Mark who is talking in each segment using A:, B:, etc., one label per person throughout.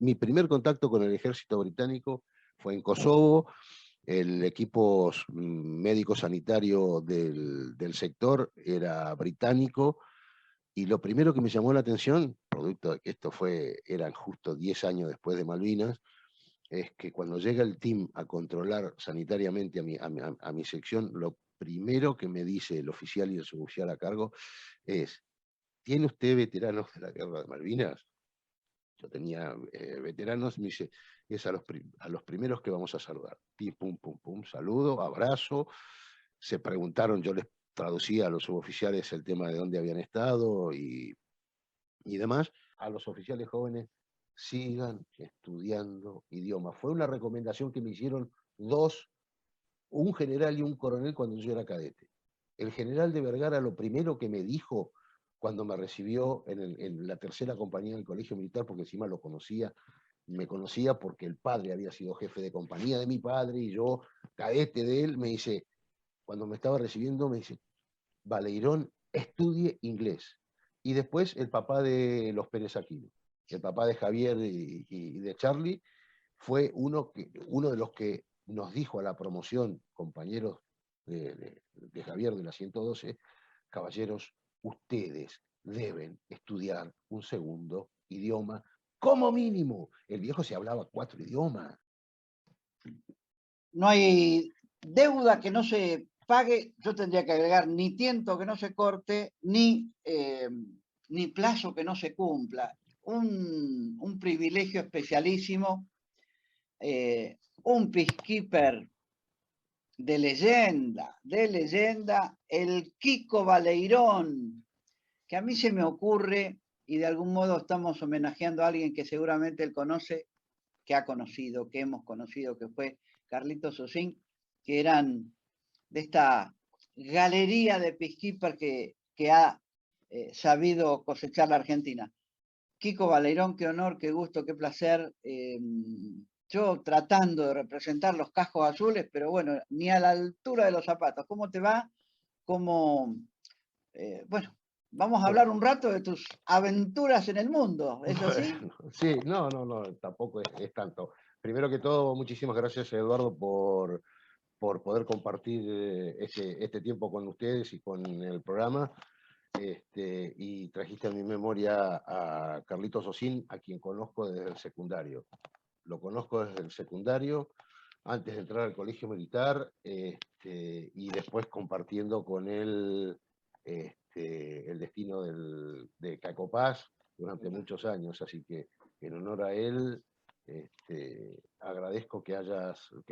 A: mi primer contacto con el ejército británico fue en Kosovo. El equipo médico sanitario del sector era británico, y lo primero que me llamó la atención, producto de que eran justo 10 años después de Malvinas, es que cuando llega el team a controlar sanitariamente a mi sección, lo primero que me dice el oficial y el suboficial a cargo es: ¿tiene usted veteranos de la guerra de Malvinas? Yo tenía veteranos, me dice: es a los primeros que vamos a saludar. Pum, pum, pum, saludo, abrazo. Se preguntaron, yo les traducía a los suboficiales el tema de dónde habían estado y demás. A los oficiales jóvenes: sigan estudiando idiomas. Fue una recomendación que me hicieron dos, un general y un coronel, cuando yo era cadete. El general de Vergara, lo primero que me dijo cuando me recibió en la tercera compañía del colegio militar, porque encima lo conocía, me conocía porque el padre había sido jefe de compañía de mi padre y yo cadete de él, me dice, cuando me estaba recibiendo, me dice: Baleirón, estudie inglés. Y después el papá de los Pérez Aquino, el papá de Javier y de Charlie, fue uno de los que nos dijo a la promoción, compañeros de Javier de la 112: caballeros, ustedes deben estudiar un segundo idioma, como mínimo. El viejo se hablaba 4 idiomas.
B: No hay deuda que no se pague, yo tendría que agregar, ni tiento que no se corte, ni plazo que no se cumpla. Un privilegio especialísimo, un peacekeeper de leyenda, el Kiko Baleirón, que a mí se me ocurre, y de algún modo estamos homenajeando a alguien que seguramente él conoce, que ha conocido, que hemos conocido, que fue Carlitos Osín, que eran de esta galería de peacekeeper que ha sabido cosechar la Argentina. Kiko Baleirón, qué honor, qué gusto, qué placer. Yo tratando de representar los cascos azules, pero bueno, ni a la altura de los zapatos. ¿Cómo te va? ¿Cómo? Bueno, vamos a hablar un rato de tus aventuras en el mundo, ¿es así?
A: Bueno, sí, no, tampoco es tanto. Primero que todo, muchísimas gracias, Eduardo, por poder compartir este tiempo con ustedes y con el programa. Y trajiste a mi memoria a Carlitos Osín, a quien conozco desde el secundario. Lo conozco desde el secundario, antes de entrar al colegio militar, y después compartiendo con él el destino de Cacopás durante muchos años. Así que en honor a él, agradezco que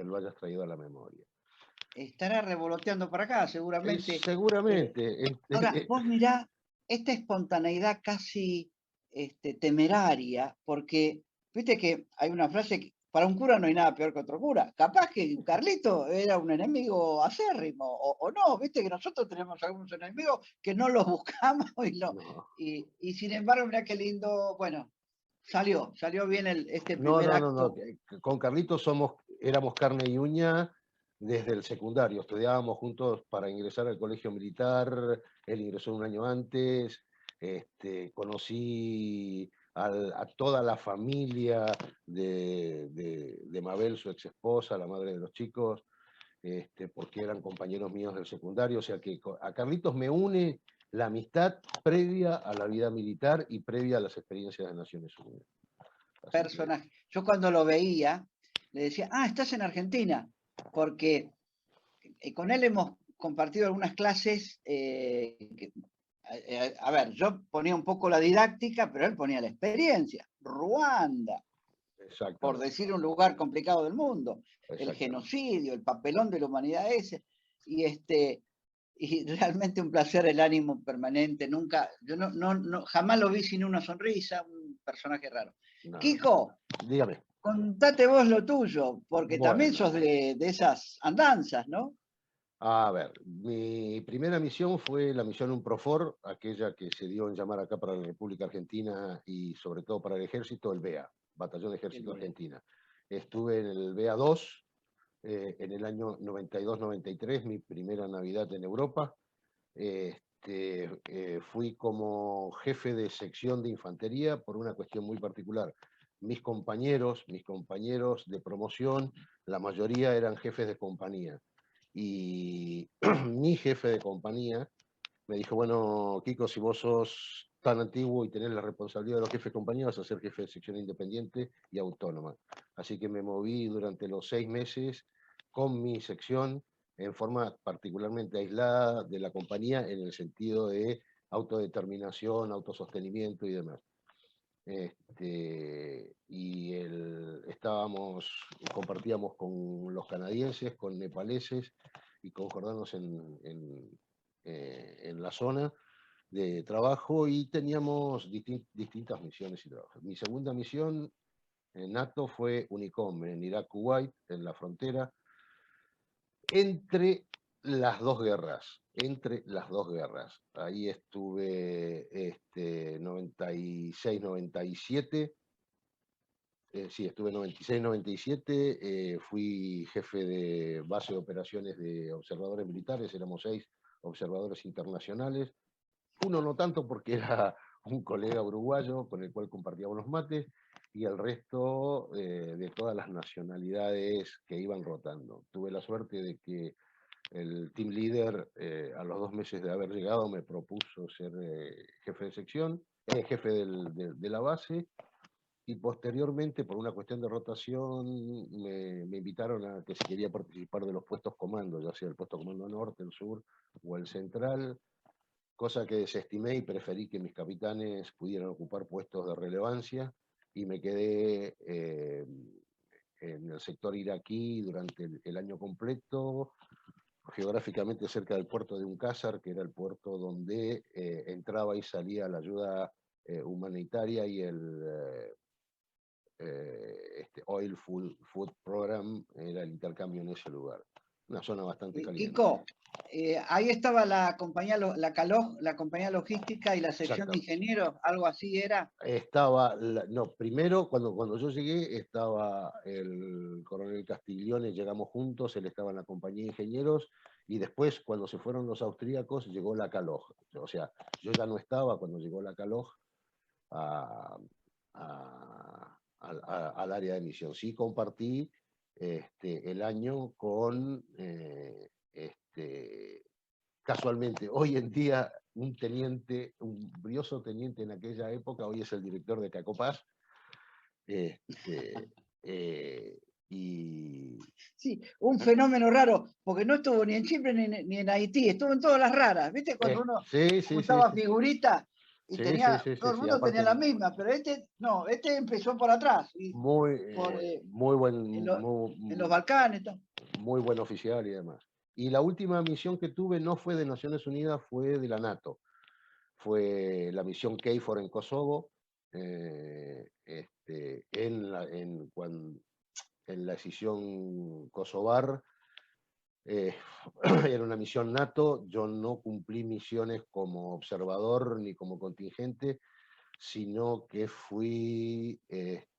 A: lo hayas traído a la memoria.
B: Estará revoloteando para acá, seguramente.
A: Seguramente.
B: Ahora, vos mirá esta espontaneidad casi temeraria, porque viste que hay una frase que para un cura no hay nada peor que otro cura. Capaz que Carlito era un enemigo acérrimo, o no, viste que nosotros tenemos algunos enemigos que no los buscamos
A: No,
B: y sin embargo, mirá qué lindo, bueno, salió bien este primer
A: no.
B: acto.
A: Con Carlitos éramos carne y uña desde el secundario. Estudiábamos juntos para ingresar al colegio militar. Él ingresó un año antes. Conocí a toda la familia de Mabel, su ex esposa, la madre de los chicos, porque eran compañeros míos del secundario. O sea que a Carlitos me une la amistad previa a la vida militar y previa a las experiencias de Naciones Unidas.
B: Personaje. Yo cuando lo veía, le decía, estás en Argentina, porque con él hemos compartido algunas clases. A ver, yo ponía un poco la didáctica, pero él ponía la experiencia. Ruanda, por decir un lugar complicado del mundo, el genocidio, el papelón de la humanidad ese. Y realmente un placer, el ánimo permanente. Nunca, yo jamás lo vi sin una sonrisa, un personaje raro.
A: No.
B: Kiko,
A: dígame.
B: Contate vos lo tuyo, porque también sos de esas andanzas, ¿no?
A: A ver, mi primera misión fue la misión UNPROFOR, aquella que se dio en llamar acá para la República Argentina y sobre todo para el Ejército, el BEA, Batallón de Ejército Argentina. Estuve en el BEA 2 en el año 92-93, mi primera Navidad en Europa. Fui como jefe de sección de infantería por una cuestión muy particular. mis compañeros de promoción, la mayoría eran jefes de compañía. Y mi jefe de compañía me dijo, bueno, Kiko, si vos sos tan antiguo y tenés la responsabilidad de los jefes de compañía, vas a ser jefe de sección independiente y autónoma. Así que me moví durante los 6 meses con mi sección en forma particularmente aislada de la compañía en el sentido de autodeterminación, autosostenimiento y demás. Compartíamos con los canadienses, con nepaleses y con jordanos en la zona de trabajo, y teníamos distintas misiones y trabajos. Mi segunda misión en NATO fue UNICOM, en Irak, Kuwait, en la frontera, entre las dos guerras. Ahí estuve 96-97. Sí, estuve 96-97, fui jefe de base de operaciones de observadores militares, éramos 6 observadores internacionales. Uno no tanto porque era un colega uruguayo con el cual compartíamos los mates, y el resto de todas las nacionalidades que iban rotando. Tuve la suerte de que el team leader, a los 2 meses de haber llegado, me propuso ser jefe de sección, jefe de la base, y posteriormente, por una cuestión de rotación, me invitaron a que si quería participar de los puestos comando, ya sea el puesto comando norte, el sur o el central, cosa que desestimé y preferí que mis capitanes pudieran ocupar puestos de relevancia, y me quedé en el sector iraquí durante el año completo, geográficamente cerca del puerto de Uncasar, que era el puerto donde entraba y salía la ayuda humanitaria y el Oil Food Program, era el intercambio en ese lugar. Una zona bastante caliente.
B: Kiko, ahí estaba la compañía, la compañía logística y la sección de
A: Exacto.
B: ingenieros, algo así era.
A: Primero, cuando yo llegué, estaba el coronel Castiglione, llegamos juntos, él estaba en la compañía de ingenieros, y después, cuando se fueron los austríacos, llegó la CALOG. O sea, yo ya no estaba cuando llegó la CALOG al área de misión. Sí compartí el año con, casualmente, hoy en día, un teniente, un brioso teniente en aquella época, hoy es el director de Cacopaz. Y
B: Sí, un fenómeno raro, porque no estuvo ni en Chipre ni en Haití, estuvo en todas las raras. ¿Viste? Cuando uno
A: sí,
B: juntaba figuritas y
A: sí, sí,
B: tenía,
A: sí,
B: todo
A: sí,
B: el
A: sí,
B: mundo tenía
A: aparte
B: la misma, pero no, este empezó por atrás, y
A: muy,
B: por,
A: muy
B: en,
A: buen,
B: en los Balcanes. Todo.
A: muy buen oficial y demás. Y la última misión que tuve no fue de Naciones Unidas, fue de la NATO. Fue la misión KFOR en Kosovo, en la escisión kosovar. Era una misión NATO, yo no cumplí misiones como observador ni como contingente, sino que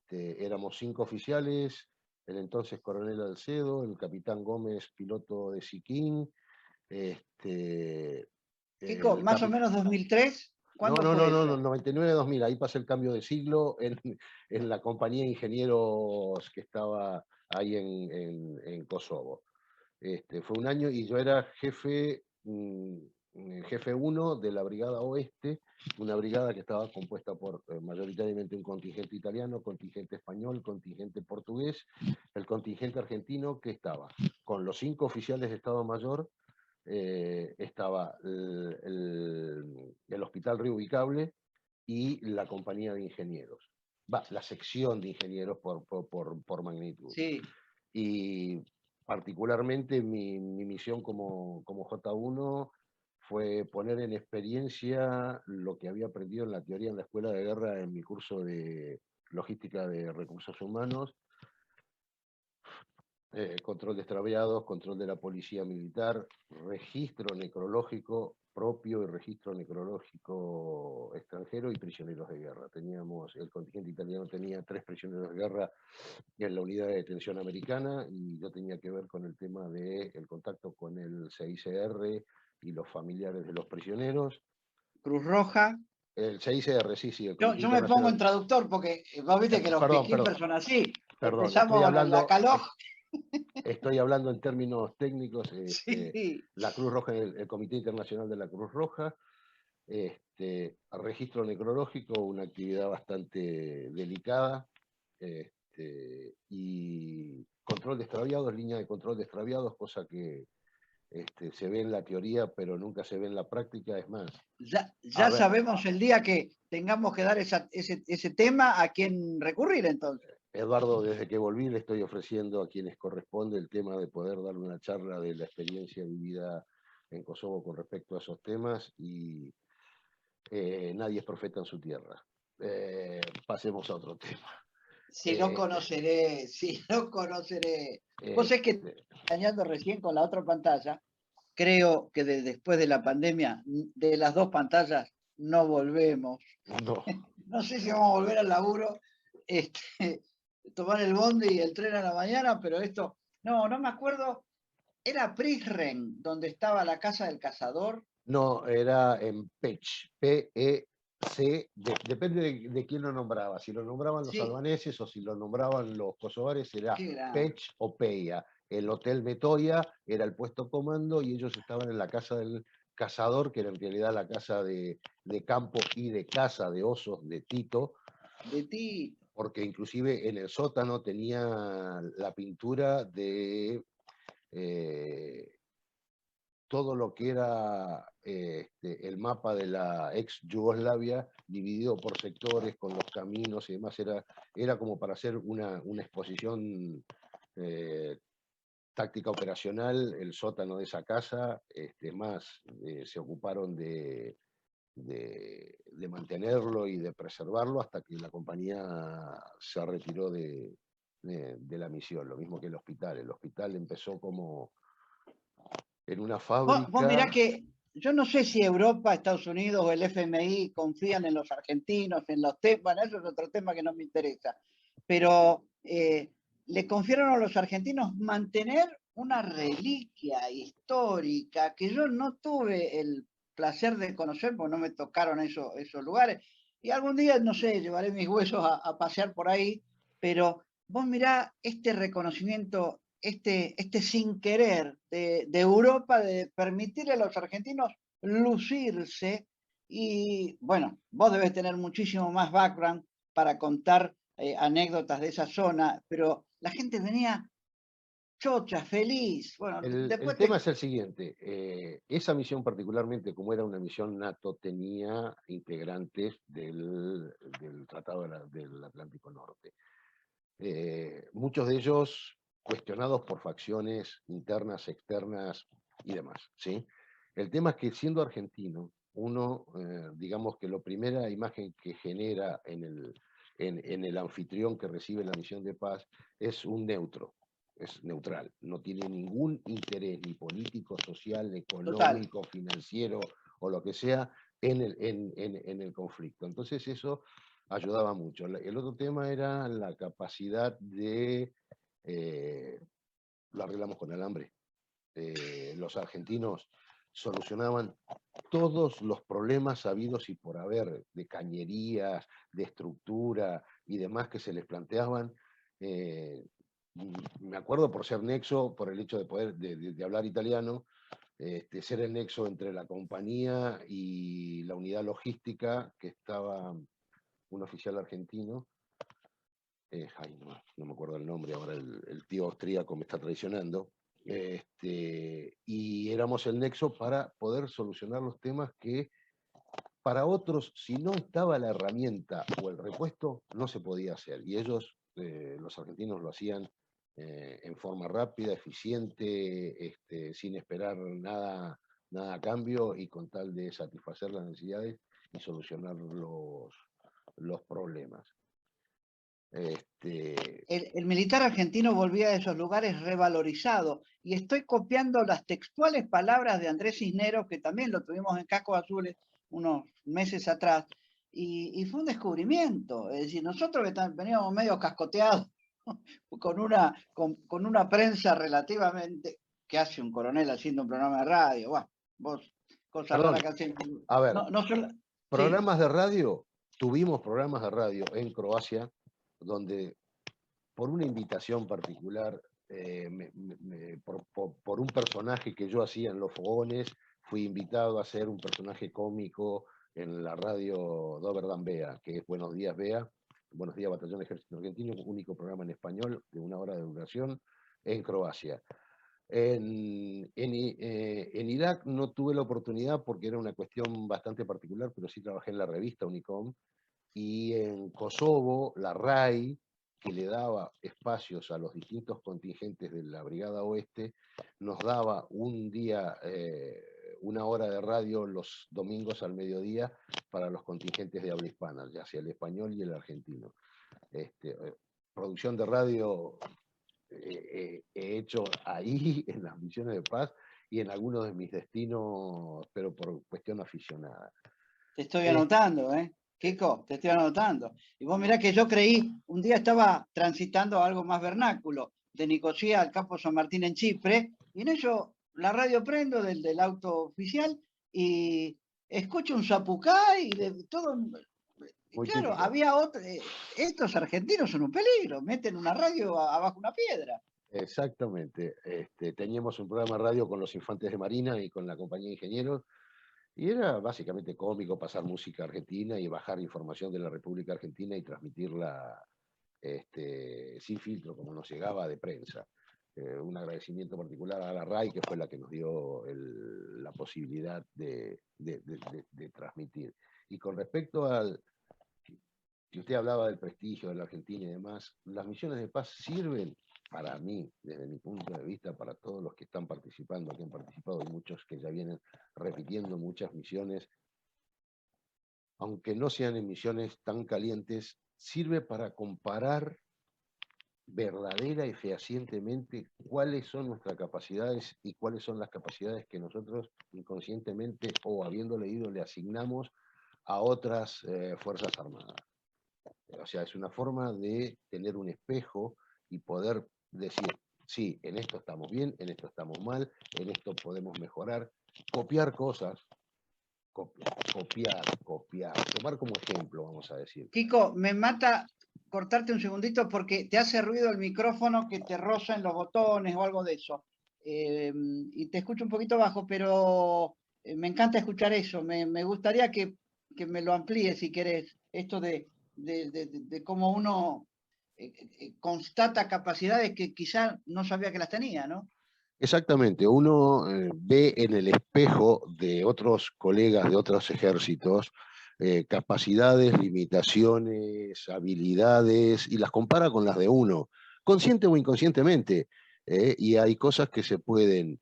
A: éramos 5 oficiales, el entonces coronel Alcedo, el capitán Gómez, piloto de Siquín,
B: Kiko,
A: el
B: más o menos 2003,
A: no,
B: ¿cuándo
A: no,
B: fue
A: no, no,
B: eso?
A: 99-2000, ahí pasé el cambio de siglo en la compañía de ingenieros que estaba ahí en Kosovo. Fue un año y yo era jefe 1 de la Brigada Oeste, una brigada que estaba compuesta por mayoritariamente un contingente italiano, contingente español, contingente portugués, el contingente argentino, que estaba con los 5 oficiales de Estado Mayor. Estaba el Hospital Reubicable y la compañía de ingenieros. La sección de ingenieros por magnitud.
B: Sí.
A: Y particularmente mi misión como J1 fue poner en experiencia lo que había aprendido en la teoría en la escuela de guerra en mi curso de logística de recursos humanos, control de extraviados, control de la policía militar, registro necrológico propio y registro necrológico extranjero, y prisioneros de guerra. El contingente italiano tenía 3 prisioneros de guerra en la unidad de detención americana, y yo tenía que ver con el tema del contacto con el CICR y los familiares de los prisioneros.
B: Cruz Roja.
A: El CICR, sí, sí, el
B: Yo,
A: Comité
B: yo me pongo en
A: Internacional.
B: traductor porque vos viste que los
A: Perdón, perdón,
B: peacekeepers son así.
A: perdón,
B: Empezamos con la caloj.
A: estoy hablando en términos técnicos.
B: Sí.
A: La Cruz Roja, el Comité Internacional de la Cruz Roja, registro necrológico, una actividad bastante delicada, y control de extraviados, línea de control de extraviados, cosa que se ve en la teoría, pero nunca se ve en la práctica. Es más,
B: Ya sabemos el día que tengamos que dar ese tema a quién recurrir entonces.
A: Eduardo, desde que volví le estoy ofreciendo a quienes corresponde el tema de poder dar una charla de la experiencia vivida en Kosovo con respecto a esos temas, y nadie es profeta en su tierra. Pasemos a otro tema.
B: Si no conoceré. Vos es que, engañando recién con la otra pantalla, creo que después de la pandemia, de las dos pantallas, no volvemos.
A: No.
B: No sé si vamos a volver al laburo, tomar el bondi y el tren a la mañana, pero esto, no me acuerdo, era Prizren, donde estaba la casa del cazador.
A: No, era en Pech, P-E-C, depende de quién lo nombraba. Si lo nombraban los albaneses o si lo nombraban los kosovares, era Pech o Peia. El Hotel Metoya era el puesto comando y ellos estaban en la casa del cazador, que era en realidad la casa de campo y de caza de osos de Tito. Porque inclusive en el sótano tenía la pintura de todo lo que era el mapa de la ex Yugoslavia, dividido por sectores, con los caminos y demás. Era como para hacer una exposición táctica operacional, el sótano de esa casa. Se ocuparon de mantenerlo y de preservarlo hasta que la compañía se retiró de la misión, lo mismo que el hospital. El hospital empezó como en una fábrica.
B: Vos mirá que yo no sé si Europa, Estados Unidos o el FMI confían en los argentinos, en los temas. Bueno, eso es otro tema que no me interesa, pero le confiaron a los argentinos mantener una reliquia histórica que yo no tuve el placer de conocer, porque no me tocaron esos lugares, y algún día, no sé, llevaré mis huesos a pasear por ahí, pero vos mirá este reconocimiento, este sin querer de Europa, de permitirle a los argentinos lucirse. Y bueno, vos debés tener muchísimo más background para contar anécdotas de esa zona, pero la gente venía chocha, feliz. Bueno,
A: el tema es el siguiente. Esa misión particularmente, como era una misión NATO, tenía integrantes del Tratado del Atlántico Norte. Muchos de ellos cuestionados por facciones internas, externas y demás, ¿sí? El tema es que, siendo argentino, uno, digamos que la primera imagen que genera en el anfitrión que recibe la misión de paz es un neutro, es neutral, no tiene ningún interés ni político, social, económico,
B: total,
A: financiero o lo que sea en el conflicto. Entonces eso ayudaba mucho. El otro tema era la capacidad de, lo arreglamos con alambre. Los argentinos solucionaban todos los problemas habidos y por haber, de cañerías, de estructura y demás que se les planteaban. Me acuerdo, por ser nexo, por el hecho de poder de hablar italiano, ser el nexo entre la compañía y la unidad logística, que estaba un oficial argentino, no me acuerdo el nombre ahora, el tío austríaco me está traicionando, y éramos el nexo para poder solucionar los temas que para otros, si no estaba la herramienta o el repuesto, no se podía hacer. Y ellos, los argentinos, lo hacían en forma rápida, eficiente, sin esperar nada a cambio y con tal de satisfacer las necesidades y solucionar los problemas.
B: El militar argentino volvía de esos lugares revalorizado, y estoy copiando las textuales palabras de Andrés Cisneros, que también lo tuvimos en Cascos Azules unos meses atrás, y fue un descubrimiento. Es decir, nosotros que veníamos medio cascoteados con una prensa relativamente, que hace un coronel haciendo un programa de radio. Bueno, vos, cosa
A: Perdón,
B: rara que hace.
A: a ver,
B: Sí.
A: Programas de radio, tuvimos programas de radio en Croacia, donde por una invitación particular, por un personaje que yo hacía en Los Fogones, fui invitado a ser un personaje cómico en la radio Dober Dan Bea, que es Buenos Días Bea, Buenos Días Batallón Ejército Argentino, único programa en español de 1 hora de duración en Croacia. En Irak no tuve la oportunidad porque era una cuestión bastante particular, pero sí trabajé en la revista Unicom, y en Kosovo, la RAI, que le daba espacios a los distintos contingentes de la Brigada Oeste, nos daba un día, 1 hora de radio los domingos al mediodía para los contingentes de habla hispana, ya sea el español y el argentino. Producción de radio he hecho ahí en las misiones de paz y en algunos de mis destinos, pero por cuestión aficionada.
B: Te estoy anotando, ¿eh? Kiko, te estoy anotando. Y vos mirá que yo creí, un día estaba transitando algo más vernáculo, de Nicosia al Campo San Martín en Chipre, y en eso la radio prendo del auto oficial y escucho un zapucay y de todo. Y
A: Muy
B: claro,
A: típico.
B: había otro. Estos argentinos son un peligro, meten una radio abajo una piedra.
A: Exactamente. Teníamos un programa de radio con los infantes de Marina y con la compañía de ingenieros, y era básicamente cómico pasar música argentina y bajar información de la República Argentina y transmitirla sin filtro, como nos llegaba de prensa. Un agradecimiento particular a la RAI, que fue la que nos dio la posibilidad de transmitir. Y con respecto al, si usted hablaba del prestigio de la Argentina y demás, las misiones de paz sirven para mí, desde mi punto de vista, para todos los que están participando, que han participado y muchos que ya vienen repitiendo muchas misiones, aunque no sean en misiones tan calientes, sirve para comparar verdadera y fehacientemente cuáles son nuestras capacidades y cuáles son las capacidades que nosotros inconscientemente o habiendo leído le asignamos a otras Fuerzas Armadas. O sea, es una forma de tener un espejo y poder decir, sí, en esto estamos bien, en esto estamos mal, en esto podemos mejorar, copiar cosas, copiar, tomar como ejemplo, vamos a decir.
B: Kiko, me mata cortarte un segundito porque te hace ruido el micrófono que te roza en los botones o algo de eso. Y te escucho un poquito bajo, pero me encanta escuchar eso. Me gustaría que me lo amplíes si querés, esto de cómo uno constata capacidades que quizás no sabía que las tenía, ¿no?
A: Exactamente, uno ve en el espejo de otros colegas de otros ejércitos capacidades, limitaciones, habilidades, y las compara con las de uno, consciente o inconscientemente, y hay cosas que se pueden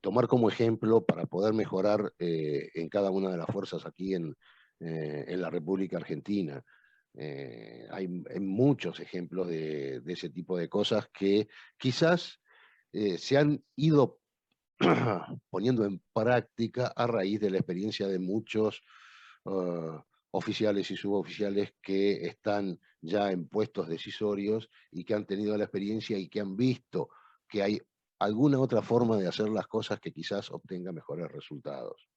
A: tomar como ejemplo para poder mejorar en cada una de las fuerzas aquí en la República Argentina. Hay muchos ejemplos de ese tipo de cosas que quizás se han ido poniendo en práctica a raíz de la experiencia de muchos oficiales y suboficiales que están ya en puestos decisorios y que han tenido la experiencia y que han visto que hay alguna otra forma de hacer las cosas que quizás obtenga mejores resultados.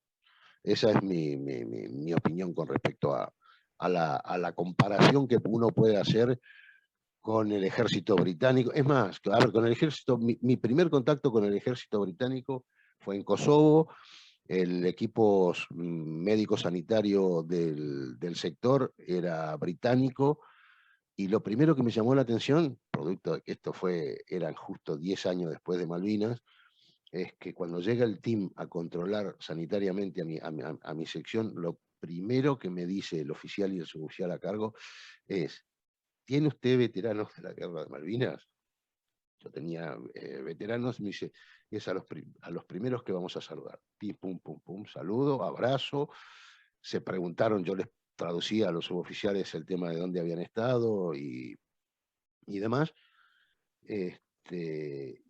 A: Esa es mi opinión con respecto a la comparación que uno puede hacer con el ejército británico. Es más, a ver, con el ejército, mi primer contacto con el ejército británico fue en Kosovo. El equipo médico sanitario del sector era británico, y lo primero que me llamó la atención, producto de que eran justo 10 años después de Malvinas, es que cuando llega el team a controlar sanitariamente a mi sección, lo primero que me dice el oficial y el suboficial a cargo es: ¿tiene usted veteranos de la guerra de Malvinas? Yo tenía veteranos, me dice, es a los primeros que vamos a saludar. Pim, pum, pum, pum, saludo, abrazo. Se preguntaron, yo les traducía a los suboficiales el tema de dónde habían estado y demás.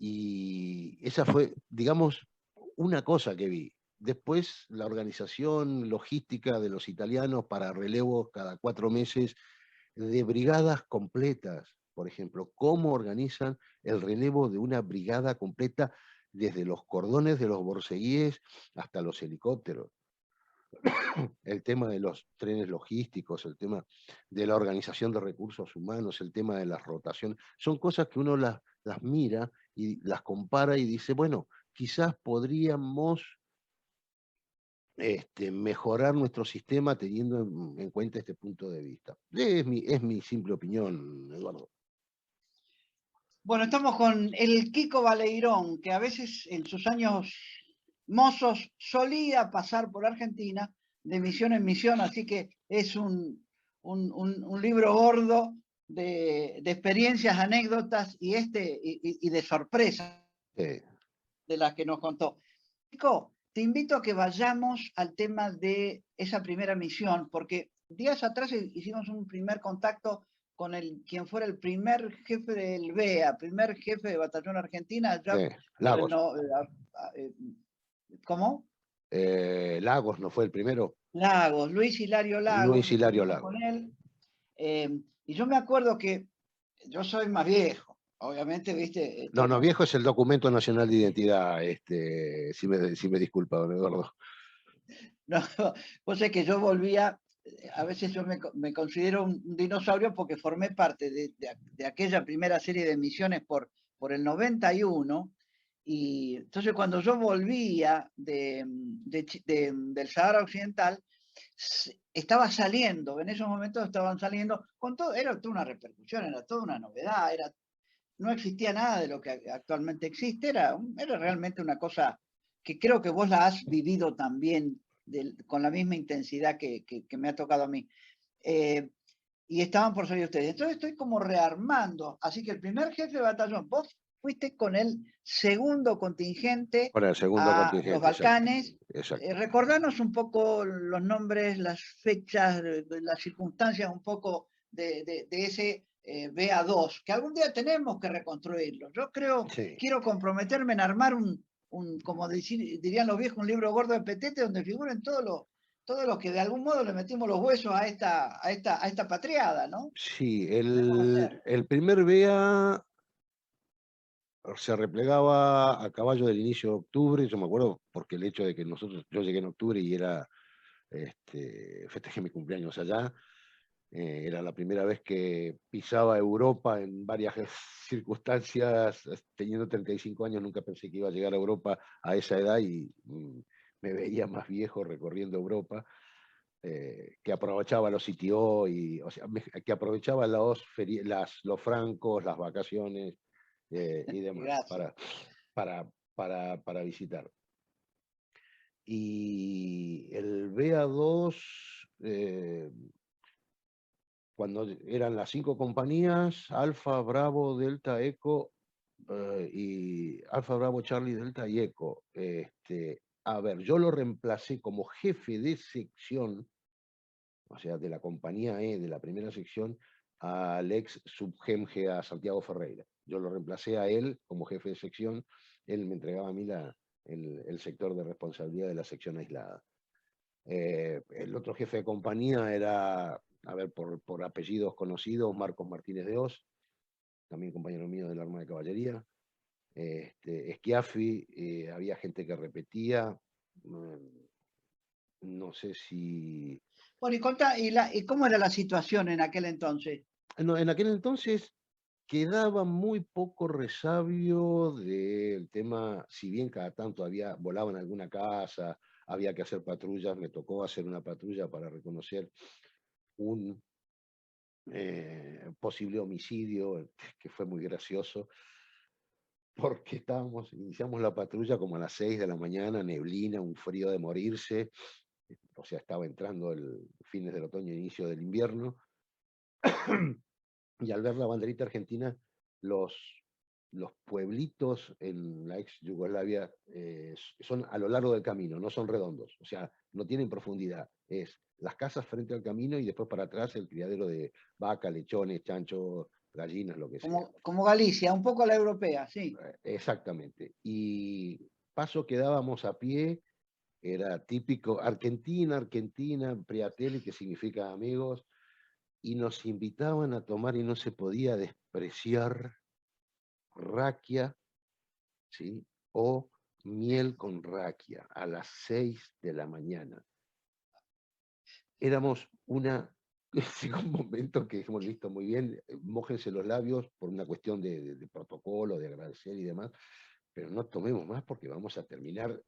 A: Y esa fue, digamos, una cosa que vi. Después, la organización logística de los italianos para relevos cada 4 meses de brigadas completas, por ejemplo, cómo organizan el relevo de una brigada completa desde los cordones de los borceguíes hasta los helicópteros. el tema de los trenes logísticos, el tema de la organización de recursos humanos, el tema de las rotaciones, son cosas que uno las mira y las compara y dice, bueno, quizás podríamos mejorar nuestro sistema teniendo en cuenta este punto de vista. Es mi simple opinión, Eduardo.
B: Bueno, estamos con el Kiko Baleirón, que a veces en sus años mozos solía pasar por Argentina de misión en misión, así que es un libro gordo de experiencias, anécdotas y de sorpresas de las que nos contó. Kiko, te invito a que vayamos al tema de esa primera misión, porque días atrás hicimos un primer contacto con quien fuera el primer jefe del BEA, primer jefe de Batallón Argentina, ya
A: Lagos.
B: ¿Cómo?
A: Lagos, ¿no fue el primero?
B: Lagos, Luis Hilario Lagos.
A: Luis Hilario Lagos.
B: Con él. Y yo me acuerdo que yo soy más viejo, obviamente, viste.
A: No, viejo es el documento nacional de identidad, si me disculpa, don Eduardo.
B: No, pues es que yo volvía, a veces yo me considero un dinosaurio porque formé parte de aquella primera serie de misiones por el 91, y entonces cuando yo volvía del Sahara Occidental, estaba saliendo, en esos momentos estaban saliendo, con todo, era toda una repercusión, era toda una novedad, no existía nada de lo que actualmente existe, era realmente una cosa que creo que vos la has vivido también con la misma intensidad que me ha tocado a mí. Y estaban por salir ustedes. Entonces estoy como rearmando. Así que el primer jefe de batallón, vos fuiste con el segundo contingente
A: Con el segundo
B: a
A: contingente,
B: los Balcanes.
A: exacto.
B: Recordanos un poco los nombres, las fechas, las circunstancias un poco de ese BA2, que algún día tenemos que reconstruirlo. Yo creo, quiero comprometerme en armar como dirían los viejos, un libro gordo de petete donde figuren todos los que de algún modo le metimos los huesos a esta patriada, ¿no?
A: Sí, el primer BEA se replegaba a caballo del inicio de octubre, yo me acuerdo porque el hecho de que yo llegué en octubre y festejé mi cumpleaños allá, era la primera vez que pisaba Europa en varias circunstancias, teniendo 35 años nunca pensé que iba a llegar a Europa a esa edad y me veía más viejo recorriendo Europa. Que aprovechaba los CTO que aprovechaba los francos, las vacaciones y demás para visitar. Y el BA2, cuando eran las 5 compañías, Alfa, Bravo, Delta, Eco, y Alfa, Bravo, Charlie, Delta y Eco. A ver, yo lo reemplacé como jefe de sección, o sea, de la compañía E, de la primera sección, al ex subgemge, a Santiago Ferreira. Yo lo reemplacé a él como jefe de sección, él me entregaba a mí el sector de responsabilidad de la sección aislada. El otro jefe de compañía era, a ver, por apellidos conocidos, Marcos Martínez de Oz, también compañero mío del arma de caballería. Schiaffi, había gente que repetía, no sé si...
B: Bueno, ¿y cómo era la situación en aquel entonces?
A: No, en aquel entonces quedaba muy poco resabio del tema, si bien cada tanto volaban alguna casa, había que hacer patrullas, me tocó hacer una patrulla para reconocer un posible homicidio, que fue muy gracioso, porque iniciamos la patrulla como a las 6 de la mañana, neblina, un frío de morirse, o sea, estaba entrando el fines del otoño, inicio del invierno, y al ver la banderita argentina, los pueblitos en la ex Yugoslavia son a lo largo del camino, no son redondos, o sea, no tienen profundidad. Es las casas frente al camino y después para atrás el criadero de vaca, lechones, chanchos, gallinas, lo que sea.
B: Como Galicia, un poco a la europea, sí.
A: Exactamente. Y paso que dábamos a pie, era típico Argentina, Priatelli, que significa amigos, y nos invitaban a tomar y no se podía despreciar raquia, ¿sí? O miel con raquia a las 6 de la mañana. éramos una... Llegó un momento que dijimos, listo, muy bien, mójense los labios por una cuestión de protocolo, de agradecer y demás, pero no tomemos más porque vamos a terminar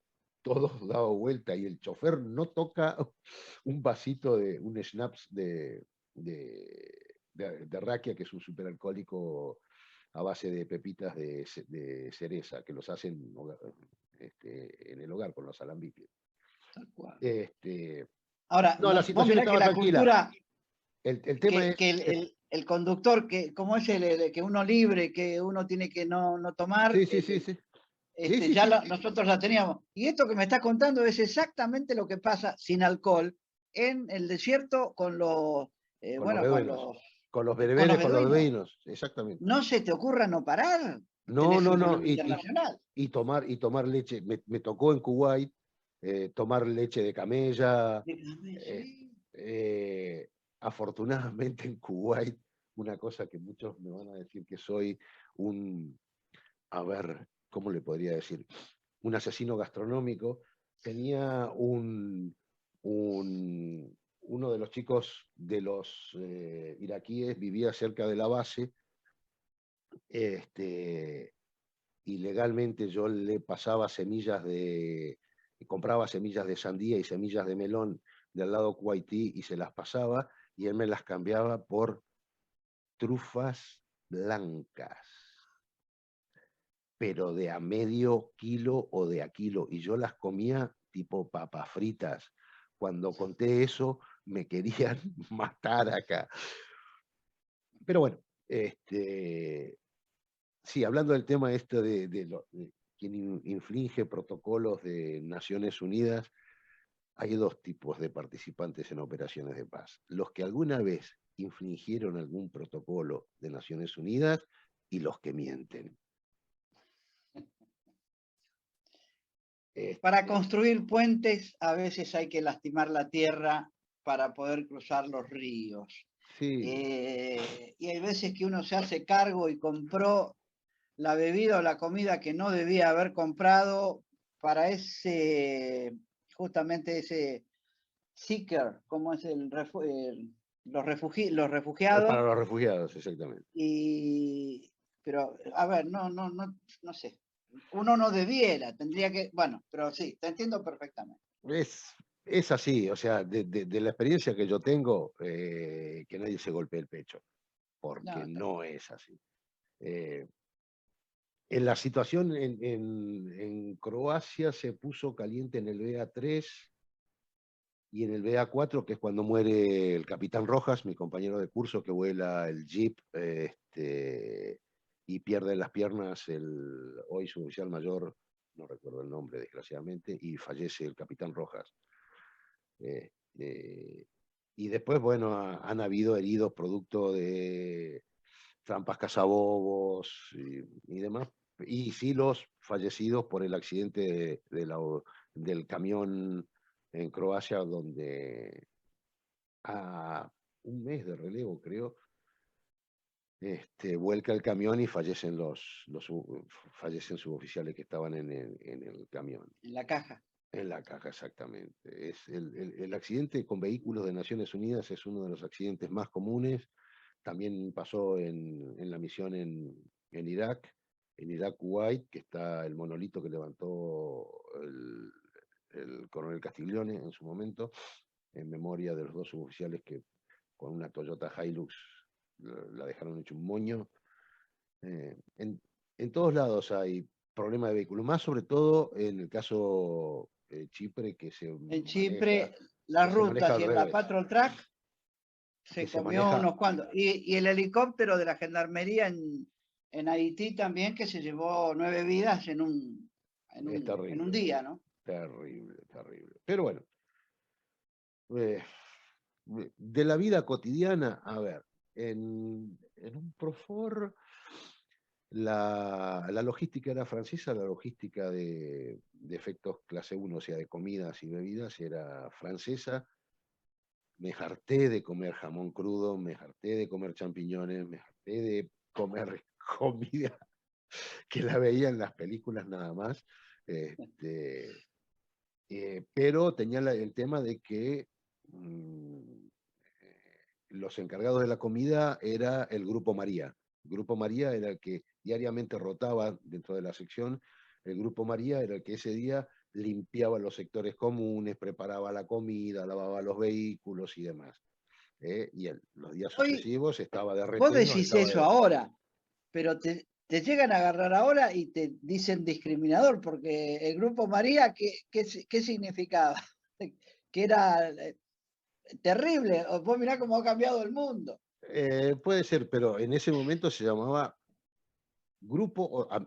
A: todos dado vuelta y el chofer no toca un vasito de un schnapps de raquia, que es un superalcohólico a base de pepitas de cereza, que los hacen en el hogar con los alambiques.
B: Tal cual.
A: Este,
B: Ahora,
A: no, la
B: vos
A: situación
B: mirá que
A: estaba
B: la
A: tranquila.
B: cultura,
A: El tema es...
B: que el conductor, que como es que uno libre, que uno tiene que no tomar,
A: Sí, sí, sí, sí. Sí, sí,
B: ya
A: sí.
B: nosotros la teníamos. Y esto que me estás contando es exactamente lo que pasa sin alcohol en el desierto con los,
A: Con los
B: bueno,
A: beduinos. Con los
B: con los
A: bereberes, con los
B: beduinos.
A: beduinos, exactamente.
B: No se te ocurra no parar.
A: No,
B: Tenés
A: no,
B: un
A: no.
B: problema internacional.
A: Y tomar leche. Me tocó en Kuwait tomar leche de camella. eh,
B: Sí.
A: eh, Afortunadamente en Kuwait, una cosa que muchos me van a decir que soy un, a ver, ¿cómo le podría decir? Un asesino gastronómico. Tenía uno de los chicos de los iraquíes vivía cerca de la base, y legalmente yo le pasaba compraba semillas de sandía y semillas de melón del lado kuwaití y se las pasaba y él me las cambiaba por trufas blancas, pero de a medio kilo o de a kilo, y yo las comía tipo papas fritas. Cuando conté eso, me querían matar acá. Pero bueno, sí, hablando del tema de quien infringe protocolos de Naciones Unidas, hay dos tipos de participantes en operaciones de paz. Los que alguna vez infringieron algún protocolo de Naciones Unidas y los que mienten.
B: Para construir puentes a veces hay que lastimar la tierra para poder cruzar los ríos.
A: Sí,
B: Y hay veces que uno se hace cargo y compró la bebida o la comida que no debía haber comprado para justamente ese seeker, como es los
A: para
B: refugiados.
A: los refugiados, exactamente.
B: Pero, a ver, no sé. Uno no debiera, tendría que, bueno, pero sí, te entiendo perfectamente.
A: Es, es así, o sea, de la experiencia que yo tengo, que nadie se golpee el pecho, porque
B: No,
A: no es así. Eh, en la situación en Croacia se puso caliente en el BA3 y en el BA4, que es cuando muere el capitán Rojas, mi compañero de curso que vuela el Jeep, y pierde las piernas el hoy suboficial mayor, no recuerdo el nombre desgraciadamente, y fallece el capitán Rojas. Este, y después, bueno, han habido heridos producto de trampas cazabobos y demás, y sí los fallecidos por el accidente del camión en Croacia, donde a un mes de relevo, creo, vuelca el camión y fallecen suboficiales que estaban en el camión.
B: en la caja.
A: En la caja, exactamente. El accidente con vehículos de Naciones Unidas es uno de los accidentes más comunes. También pasó en la misión en Irak Kuwait, que está el monolito que levantó el coronel Castiglione en su momento, en memoria de los dos suboficiales que con una Toyota Hilux la dejaron hecho un moño. Eh, en, en todos lados hay problema de vehículos, más sobre todo en el caso Chipre,
B: En Chipre,
A: que
B: las
A: se maneja
B: rutas
A: al
B: y en la
A: revés,
B: Patrol Track
A: que
B: se
A: se
B: comió
A: maneja,
B: unos cuantos. Y el helicóptero de la gendarmería en Haití también, que se llevó 9 vidas
A: es
B: en un
A: terrible,
B: día, ¿no?
A: terrible, terrible. Pero bueno, eh, de la vida cotidiana, a ver, en un Profor la logística era francesa, la logística de efectos clase 1, o sea, de comidas y bebidas, era francesa. Me harté de comer jamón crudo, me harté de comer champiñones, me harté de comer comida que la veía en las películas nada más. Este, pero tenía el tema de que mm, los encargados de la comida era el Grupo María. El Grupo María era el que diariamente rotaba dentro de la sección. El Grupo María era el que ese día limpiaba los sectores comunes, preparaba la comida, lavaba los vehículos y demás. Y los días
B: Hoy
A: sucesivos estaba de
B: vos
A: reteno,
B: decís
A: estaba
B: eso
A: de...
B: ahora, pero te llegan a agarrar ahora y te dicen discriminador, porque el Grupo María, ¿qué significaba? Que era terrible. Vos mirá cómo ha cambiado el mundo.
A: Puede ser, pero en ese momento se llamaba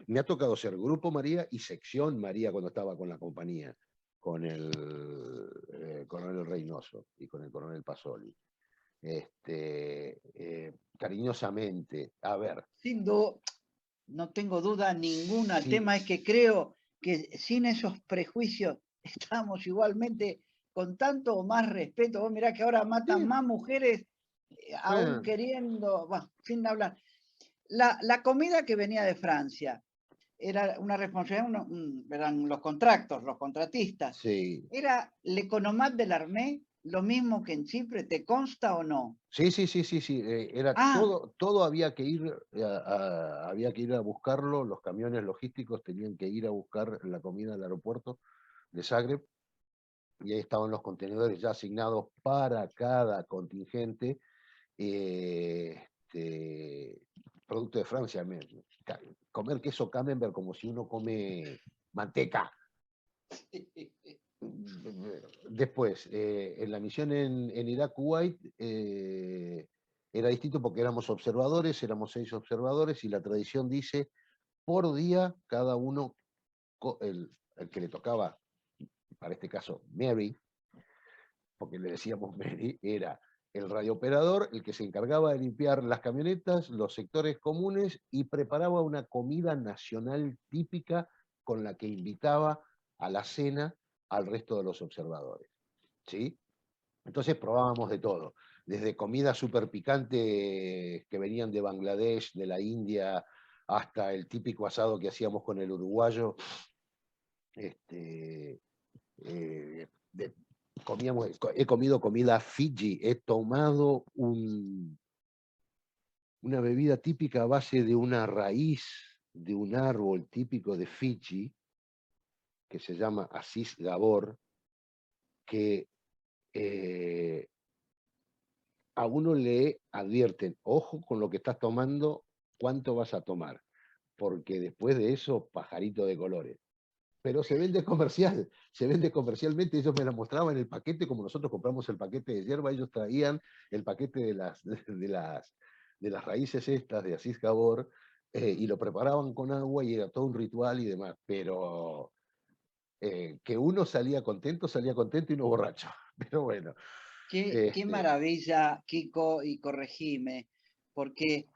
A: me ha tocado ser Grupo María y Sección María cuando estaba con la compañía, con el coronel Reynoso y con el coronel Pasoli. Cariñosamente, a ver,
B: Sin duda, no tengo duda ninguna. El
A: sí,
B: tema es que creo que sin esos prejuicios estamos igualmente con tanto o más respeto. Vos mirá que ahora matan
A: sí,
B: más mujeres, aún
A: bueno,
B: queriendo, bueno, sin hablar. La comida que venía de Francia era una responsabilidad, eran los contratos, los contratistas.
A: sí,
B: ¿Era l'Economat de l'Armée lo mismo que en Chipre? ¿Te consta o no?
A: sí, sí, sí, sí, sí, era
B: Ah,
A: todo había que ir había que ir a buscarlo, los camiones logísticos tenían que ir a buscar la comida al aeropuerto de Zagreb y ahí estaban los contenedores ya asignados para cada contingente. Producto de Francia, comer queso camembert como si uno come manteca. Después, en la misión en Irak, Kuwait, era distinto porque éramos observadores, éramos 6 observadores y la tradición dice, por día, cada uno, el que le tocaba, para este caso, Mary, porque le decíamos Mary, era el radiooperador, el que se encargaba de limpiar las camionetas, los sectores comunes y preparaba una comida nacional típica con la que invitaba a la cena al resto de los observadores. ¿Sí? Entonces probábamos de todo, desde comidas súper picantes que venían de Bangladesh, de la India, hasta el típico asado que hacíamos con el uruguayo, este, de he comido comida Fiji, he tomado una bebida típica a base de una raíz de un árbol típico de Fiji, que se llama Asis Gabor, que eh, a uno le advierten, ojo con lo que estás tomando, cuánto vas a tomar, porque después de eso, pajarito de colores. Pero se vende comercial, se vende comercialmente, ellos me la mostraban en el paquete, como nosotros compramos el paquete de hierba, ellos traían el paquete de las raíces estas de Asís Gabor, y lo preparaban con agua y era todo un ritual y demás, pero que uno salía contento y no borracho, pero bueno.
B: qué
A: Este,
B: maravilla, Kiko, y corregime, porque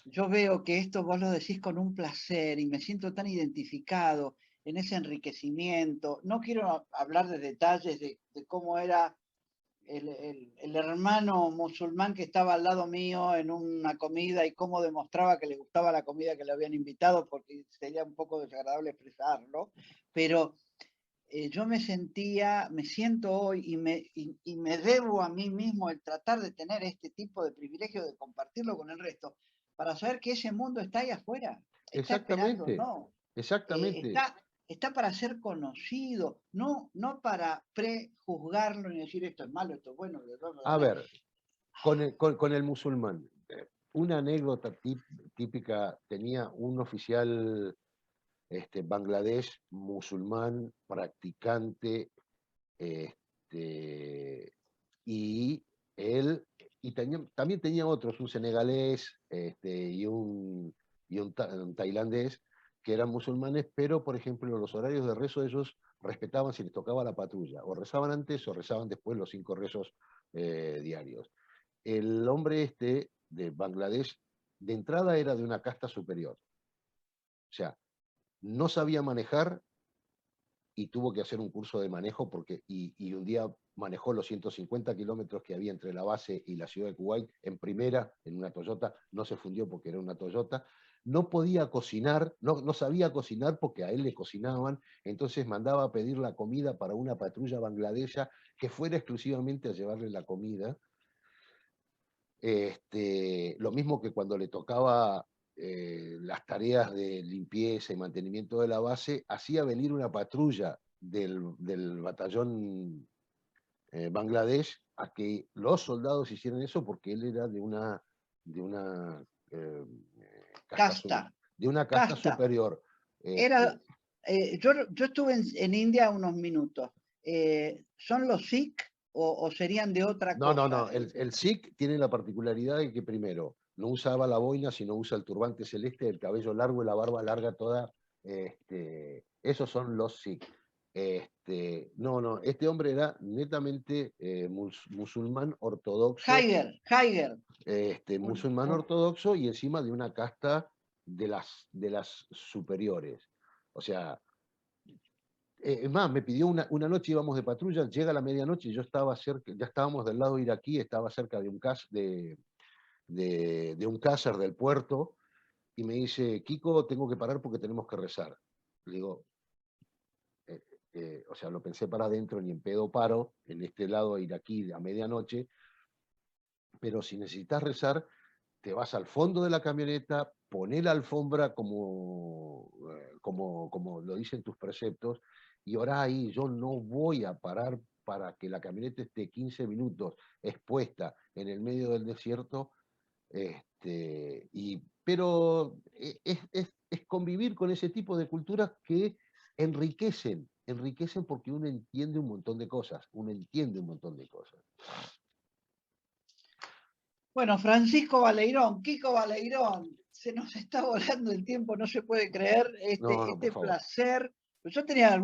B: yo veo que esto vos lo decís con un placer y me siento tan identificado en ese enriquecimiento. No quiero hablar de detalles de cómo era el hermano musulmán que estaba al lado mío en una comida y cómo demostraba que le gustaba la comida que le habían invitado, porque sería un poco desagradable expresarlo, pero yo me siento hoy y me debo a mí mismo el tratar de tener este tipo de privilegio de compartirlo con el resto, para saber que ese mundo está ahí afuera, está esperando,
A: exactamente,
B: no,
A: exactamente.
B: está para ser conocido, no para prejuzgarlo ni decir esto es malo, esto es bueno,
A: A ver, con el musulmán, una anécdota típica, tenía un oficial Bangladesh musulmán, practicante, este, y él, también tenía otros, un senegalés un tailandés, que eran musulmanes, pero por ejemplo los horarios de rezo ellos respetaban si les tocaba la patrulla, o rezaban antes o rezaban después los 5 rezos diarios. El hombre de Bangladesh, de entrada era de una casta superior, o sea, no sabía manejar y tuvo que hacer un curso de manejo y un día manejó los 150 kilómetros que había entre la base y la ciudad de Kuwait en primera, en una Toyota, no se fundió porque era una Toyota, no podía cocinar, no sabía cocinar porque a él le cocinaban, entonces mandaba a pedir la comida para una patrulla bangladesa que fuera exclusivamente a llevarle la comida. Lo mismo que cuando le tocaba las tareas de limpieza y mantenimiento de la base, hacía venir una patrulla del batallón Bangladesh a que los soldados hicieran eso porque él era de una, eh,
B: Casta,
A: de una casta
B: casta.
A: superior.
B: Era, yo estuve en India unos minutos. ¿Son los Sikh o serían de otra
A: No,
B: cosa?
A: el Sikh tiene la particularidad de que primero no usaba la boina, sino usa el turbante celeste, el cabello largo y la barba larga toda. Esos son los Sikh. No, este hombre era netamente musulmán ortodoxo,
B: Haiger.
A: musulmán ortodoxo y encima de una casta de las superiores. O sea, es más, me pidió una noche, íbamos de patrulla, llega la medianoche, yo estaba cerca, ya estábamos del lado iraquí, estaba cerca de un cácer del puerto, y me dice, Kiko, tengo que parar porque tenemos que rezar. Le digo, o sea, lo pensé para adentro, ni en pedo paro, en este lado iraquí a medianoche, pero si necesitas rezar, te vas al fondo de la camioneta, poné la alfombra como lo dicen tus preceptos, y orá ahí, yo no voy a parar para que la camioneta esté 15 minutos expuesta en el medio del desierto, pero es convivir con ese tipo de culturas que enriquecen porque uno entiende un montón de cosas, uno entiende un montón de cosas.
B: Bueno, Francisco Baleirón, Kiko Baleirón, se nos está volando el tiempo, no se puede creer
A: No, por
B: este
A: favor.
B: placer. Yo tenía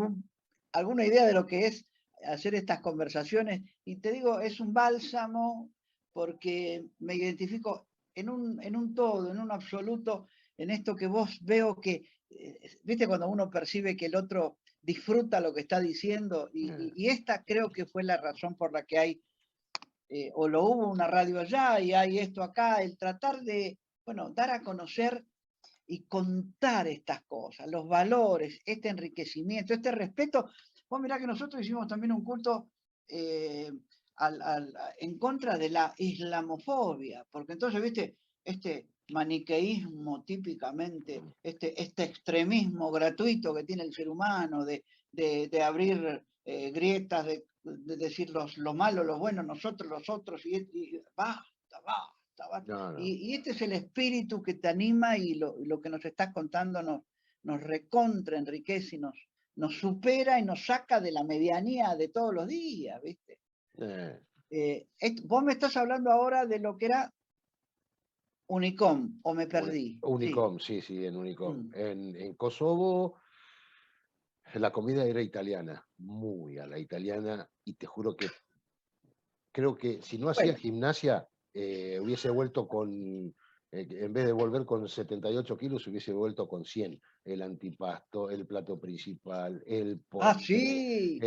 B: alguna idea de lo que es hacer estas conversaciones y te digo, es un bálsamo porque me identifico en un todo, en un absoluto, en esto que vos veo que, viste cuando uno percibe que el otro disfruta lo que está diciendo y esta creo que fue la razón por la que hay o lo hubo una radio allá y hay esto acá, el tratar de, bueno, dar a conocer y contar estas cosas, los valores, este enriquecimiento, este respeto. Vos mirá que nosotros hicimos también un culto en contra de la islamofobia, porque entonces, viste, este maniqueísmo típicamente, este extremismo gratuito que tiene el ser humano de abrir grietas, de decir lo malo, lo bueno, nosotros, los otros, y basta, basta.
A: No.
B: Y este es el espíritu que te anima y lo que nos estás contando nos recontra enriquece y nos supera y nos saca de la medianía de todos los días, ¿viste? Vos me estás hablando ahora de lo que era Unicom, o me perdí.
A: Unicom, sí, en Unicom. En Kosovo la comida era italiana, muy a la italiana, y te juro que creo que si no hacía gimnasia, hubiese vuelto en vez de volver con 78 kilos, hubiese vuelto con 100. El antipasto, el plato principal, el postre,
B: Sí.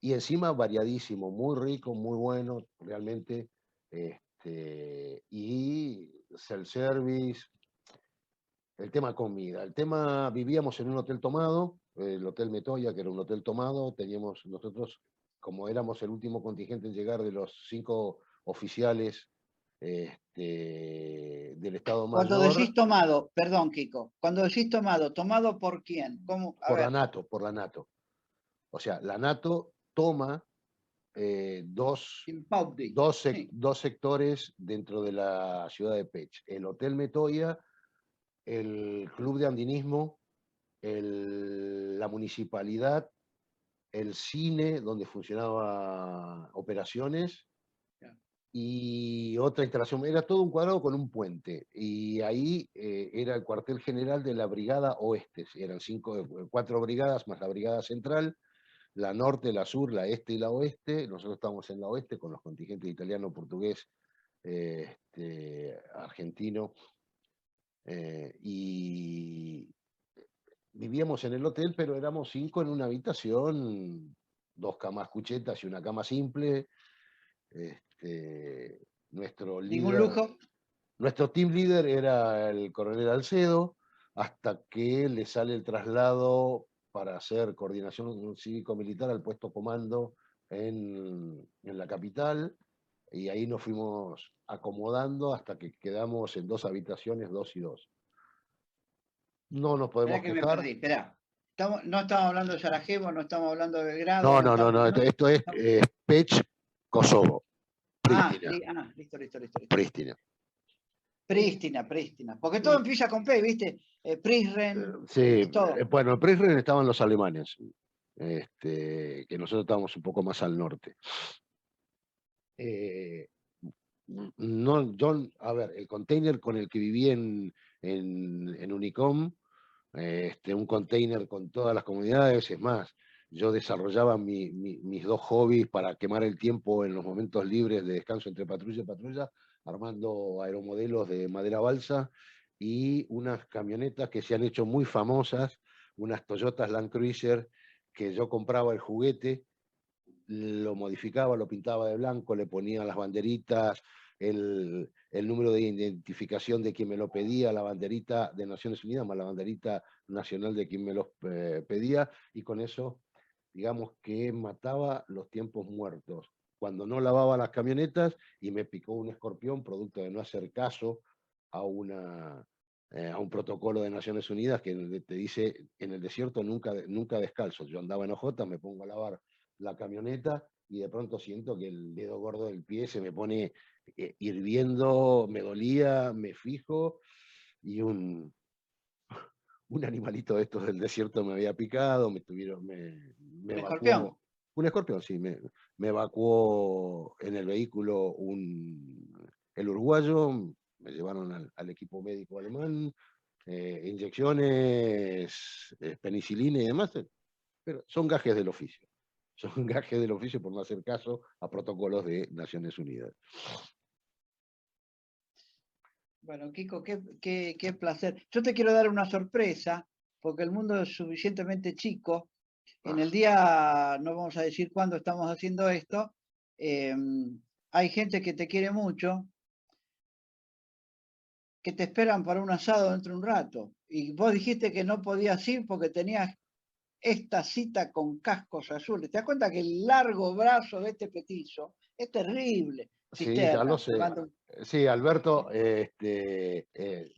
A: y encima variadísimo, muy rico, muy bueno, realmente, y self-service, el tema comida, vivíamos en un hotel tomado, el Hotel Metoya, que era un hotel tomado, teníamos nosotros, como éramos el último contingente en llegar de los 5 oficiales del Estado
B: Cuando
A: Mayor,
B: decís tomado, perdón, Kiko, cuando decís ¿tomado por quién? ¿Cómo? A ver.
A: por la NATO. O sea, la NATO toma dos sectores dentro de la ciudad de Pech. El Hotel Metoya, el Club de Andinismo, la municipalidad, el cine donde funcionaba operaciones y otra instalación. Era todo un cuadrado con un puente. Y ahí era el cuartel general de la Brigada Oeste. Eran 4 brigadas más la Brigada Central, la Norte, la Sur, la Este y la Oeste. Nosotros estábamos en la Oeste con los contingentes italiano, portugués, argentino. Y vivíamos en el hotel, pero éramos 5 en una habitación, 2 camas cuchetas y una cama simple. Nuestro
B: Ningún
A: líder,
B: lujo.
A: nuestro team leader era el coronel Alcedo, hasta que le sale el traslado para hacer coordinación cívico-militar al puesto comando en la capital, y ahí nos fuimos acomodando hasta que quedamos en 2 habitaciones, 2 y 2. No nos
B: Espera
A: podemos
B: que me
A: quejar.
B: perdí, espera. No estamos hablando de Sarajevo, no estamos hablando de Belgrado,
A: No,
B: no
A: no, no,
B: estamos.
A: no,
B: No,
A: esto es Pech, Kosovo, Pristina,
B: listo, listo, listo, listo.
A: Pristina.
B: Prístina, Prístina. Porque todo
A: Y,
B: empieza con P, ¿viste? Prizren,
A: sí,
B: todo.
A: bueno, en Prizren estaban los alemanes, que nosotros estábamos un poco más al norte. Eh, no, yo, a ver, el container con el que viví en Unicom, un container con todas las comunidades, es más, yo desarrollaba mis 2 hobbies para quemar el tiempo en los momentos libres de descanso entre patrulla y patrulla, armando aeromodelos de madera balsa y unas camionetas que se han hecho muy famosas, unas Toyotas Land Cruiser, que yo compraba el juguete, lo modificaba, lo pintaba de blanco, le ponía las banderitas, el número de identificación de quien me lo pedía, la banderita de Naciones Unidas más la banderita nacional de quien me los pedía, y con eso, digamos que mataba los tiempos muertos. Cuando no lavaba las camionetas y me picó un escorpión, producto de no hacer caso a a un protocolo de Naciones Unidas que te dice en el desierto nunca descalzo. Yo andaba en OJ, me pongo a lavar la camioneta y de pronto siento que el dedo gordo del pie se me pone hirviendo, me dolía, me fijo, y un animalito de estos del desierto me había picado, me
B: Un escorpión.
A: evacuó, un escorpión, sí, me evacuó en el vehículo el uruguayo, me llevaron al equipo médico alemán, inyecciones, penicilina y demás, pero son gajes del oficio. Son gajes del oficio por no hacer caso a protocolos de Naciones Unidas.
B: Bueno, Kiko, qué placer. Yo te quiero dar una sorpresa, porque el mundo es suficientemente chico. En el día, no vamos a decir cuándo estamos haciendo esto, hay gente que te quiere mucho, que te esperan para un asado dentro de un rato. Y vos dijiste que no podías ir porque tenías esta cita con cascos azules. ¿Te das cuenta que el largo brazo de este petizo es terrible?
A: Sí, ya lo
B: Cisterna, te
A: sé.
B: mando.
A: Sí, Alberto,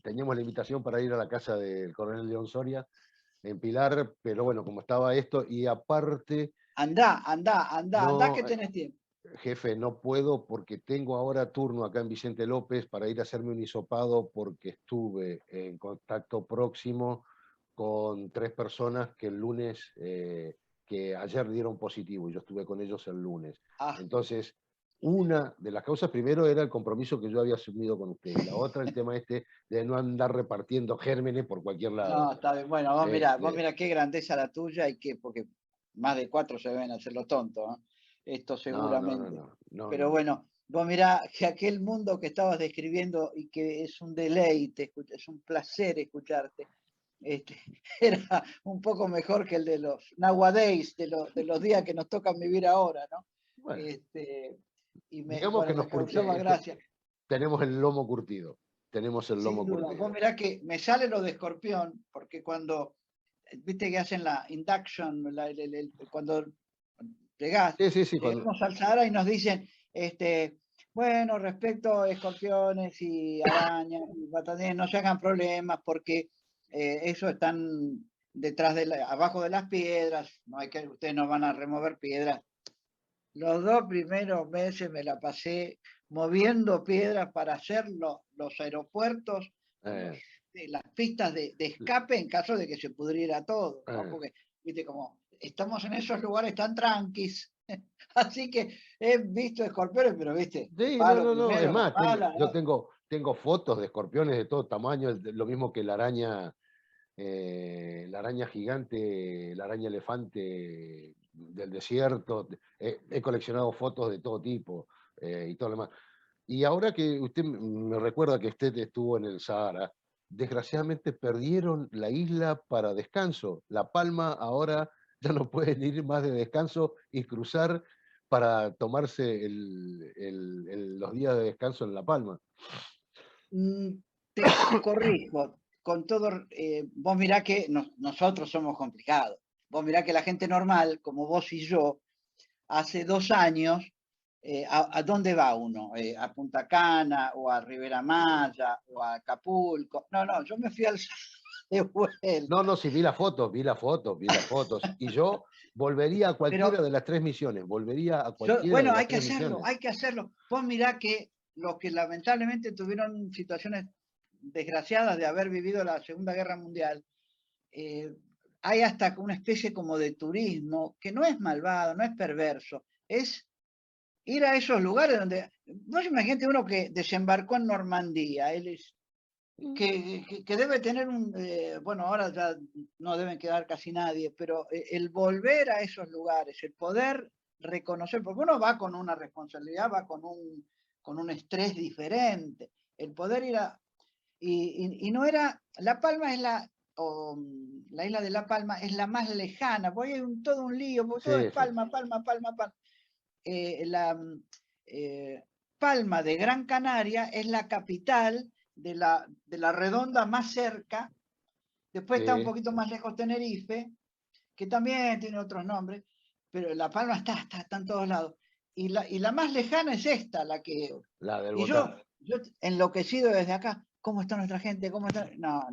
A: teníamos la invitación para ir a la casa del coronel León Soria en Pilar, pero bueno, como estaba esto, y aparte,
B: Andá, que
A: no,
B: tenés tiempo.
A: jefe, no puedo porque tengo ahora turno acá en Vicente López para ir a hacerme un hisopado porque estuve en contacto próximo con 3 personas que el lunes, que ayer dieron positivo y yo estuve con ellos el lunes.
B: Ah,
A: Entonces, una de las causas primero era el compromiso que yo había asumido con usted y la otra el tema de no andar repartiendo gérmenes por cualquier lado.
B: no, está bien. Bueno, vos
A: Este,
B: mirá qué grandeza la tuya y qué, porque más de 4 se deben hacer los tontos, ¿no? Esto
A: no, no, no,
B: seguramente.
A: no, no,
B: Pero
A: no, no.
B: bueno, vos mirá que aquel mundo que estabas describiendo y que es un deleite, es un placer escucharte, este, era un poco mejor que el de los nowadays, de los días que nos tocan vivir ahora, ¿no?
A: Bueno,
B: Este, y
A: digamos que
B: bueno, me
A: nos
B: causaba gracia.
A: tenemos el lomo curtido. Tenemos el
B: Sin
A: lomo
B: duda. Vos
A: curtido.
B: mirá que me sale lo de escorpión, porque cuando, viste que hacen la induction, cuando llegás,
A: Sí, sí, sí,
B: llegamos al Sahara y nos dicen, bueno, respecto a escorpiones y arañas y batanes, no se hagan problemas porque eso están detrás abajo de las piedras, no hay que, ustedes no van a remover piedras. Los 2 primeros meses me la pasé moviendo piedras para hacer los aeropuertos,
A: eh,
B: las pistas de escape en caso de que se pudriera todo, ¿no?
A: eh.
B: Porque, viste, como estamos en esos lugares tan tranquis, así que he visto escorpiones, pero viste, el
A: Sí, no,
B: palo
A: no, no. Es
B: primero, la
A: más,
B: pala,
A: yo
B: ¿no?
A: tengo fotos de escorpiones de todo tamaño, lo mismo que la araña gigante, la araña elefante del desierto. He coleccionado fotos de todo tipo y todo lo demás. Y ahora que usted me recuerda que usted estuvo en el Sahara, desgraciadamente perdieron la isla para descanso. La Palma ahora ya no pueden ir más de descanso y cruzar para tomarse los días de descanso en La Palma.
B: Mm, te corrijo, con todo, vos mirá que nosotros somos complicados. Vos mirá que la gente normal, como vos y yo, hace 2 años, ¿a dónde va uno? ¿A Punta Cana o a Rivera Maya o a Acapulco? No, no, yo me fui al de
A: No,
B: vuelta.
A: no, sí, vi las fotos, vi las fotos, vi las fotos. Y yo volvería a cualquiera
B: Pero
A: de las 3 misiones, volvería a
B: yo,
A: cualquiera de
B: bueno,
A: las 3 misiones.
B: hay que hacerlo. Vos mirá que los que lamentablemente tuvieron situaciones desgraciadas de haber vivido la Segunda Guerra Mundial, eh, hay hasta una especie como de turismo que no es malvado, no es perverso, es ir a esos lugares donde, vos imagínate uno que desembarcó en Normandía, él es, que debe tener bueno, ahora ya no deben quedar casi nadie, pero el volver a esos lugares, el poder reconocer, porque uno va con una responsabilidad, va con un estrés diferente, el poder ir a, y no era, La Palma es la isla de La Palma es la más lejana, porque hay todo un lío, porque todo es
A: Sí, sí,
B: Palma, Palma, Palma, Palma. La Palma de Gran Canaria es la capital de la redonda más cerca, después está un
A: sí,
B: poquito más lejos Tenerife, que también tiene otros nombres, pero La Palma está en todos lados. Y la más lejana es esta, la que...
A: la del
B: Y
A: Botán.
B: yo enloquecido desde acá, ¿cómo está nuestra gente? ¿Cómo está? No,